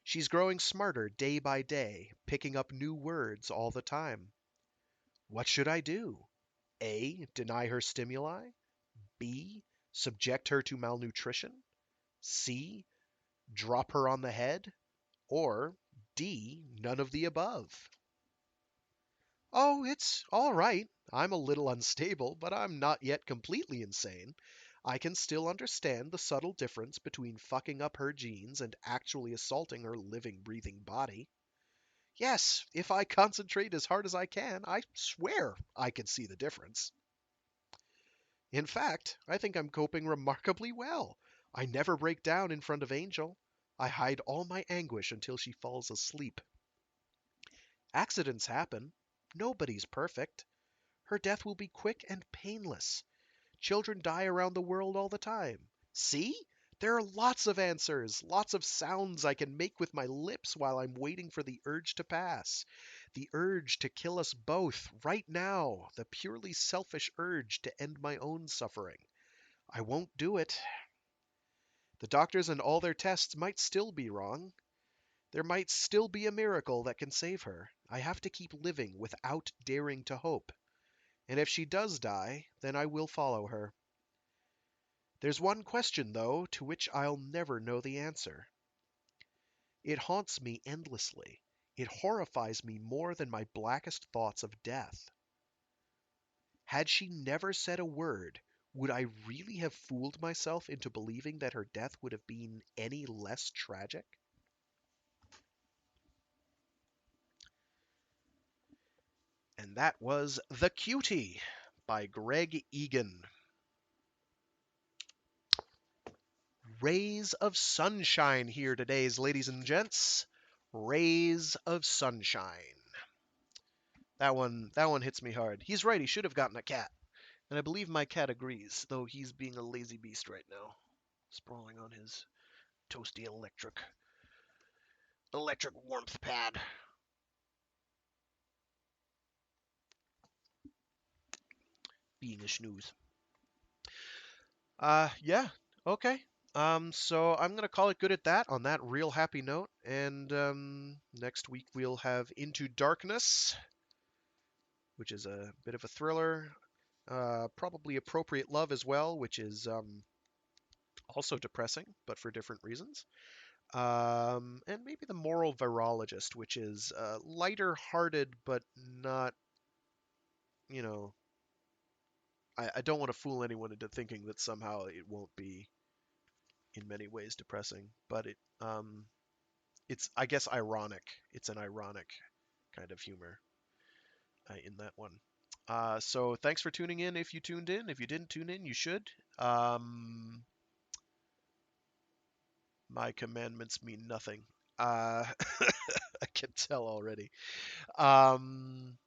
She's growing smarter day by day, picking up new words all the time. What should I do? A. Deny her stimuli? B. Subject her to malnutrition? C. Drop her on the head? Or D. None of the above? Oh, it's all right. I'm a little unstable, but I'm not yet completely insane. I can still understand the subtle difference between fucking up her genes and actually assaulting her living, breathing body. Yes, if I concentrate as hard as I can, I swear I can see the difference. In fact, I think I'm coping remarkably well. I never break down in front of Angel. I hide all my anguish until she falls asleep. Accidents happen. Nobody's perfect. Her death will be quick and painless. Children die around the world all the time. See? There are lots of answers, lots of sounds I can make with my lips while I'm waiting for the urge to pass. The urge to kill us both, right now. The purely selfish urge to end my own suffering. I won't do it. The doctors and all their tests might still be wrong. There might still be a miracle that can save her. I have to keep living without daring to hope. And if she does die, then I will follow her. There's one question, though, to which I'll never know the answer. It haunts me endlessly. It horrifies me more than my blackest thoughts of death. Had she never said a word, would I really have fooled myself into believing that her death would have been any less tragic? And that was The Cutie by Greg Egan. Rays of sunshine here today, ladies and gents. Rays of sunshine. That one hits me hard. He's right, he should have gotten a cat. And I believe my cat agrees, though he's being a lazy beast right now, sprawling on his toasty electric warmth pad. Being a snooze. Yeah, okay. So I'm gonna call it good at that on that real happy note, and next week we'll have Into Darkness, which is a bit of a thriller, probably Appropriate Love as well, which is also depressing, but for different reasons. And maybe The Moral Virologist, which is lighter hearted, but not, you know, I don't want to fool anyone into thinking that somehow it won't be in many ways depressing, but it's, I guess, ironic. It's an ironic kind of humor in that one. So thanks for tuning in. If you tuned in, if you didn't tune in, you should. Um, my commandments mean nothing. I can tell already. Um,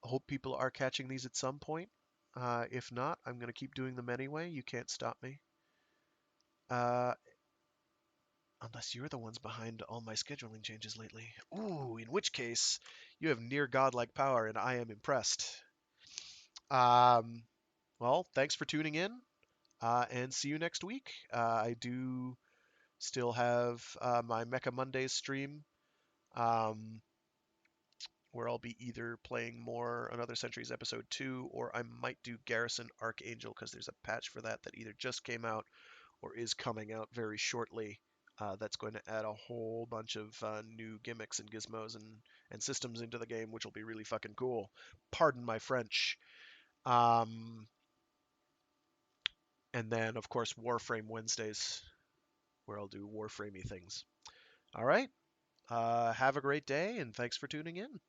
hope people are catching these at some point. If not, I'm going to keep doing them anyway. You can't stop me. Uh, unless you're the ones behind all my scheduling changes lately. Ooh, in which case, you have near godlike power, and I am impressed. Um, well, thanks for tuning in, and see you next week. I do still have my Mecha Mondays stream, um, where I'll be either playing more Another Centuries Episode 2, or I might do Garrison Archangel, because there's a patch for that that either just came out or is coming out very shortly. That's going to add a whole bunch of new gimmicks and gizmos and systems into the game, which will be really fucking cool. Pardon my French. Um, and then, of course, Warframe Wednesdays, where I'll do Warframey things. All right. Have a great day, and thanks for tuning in.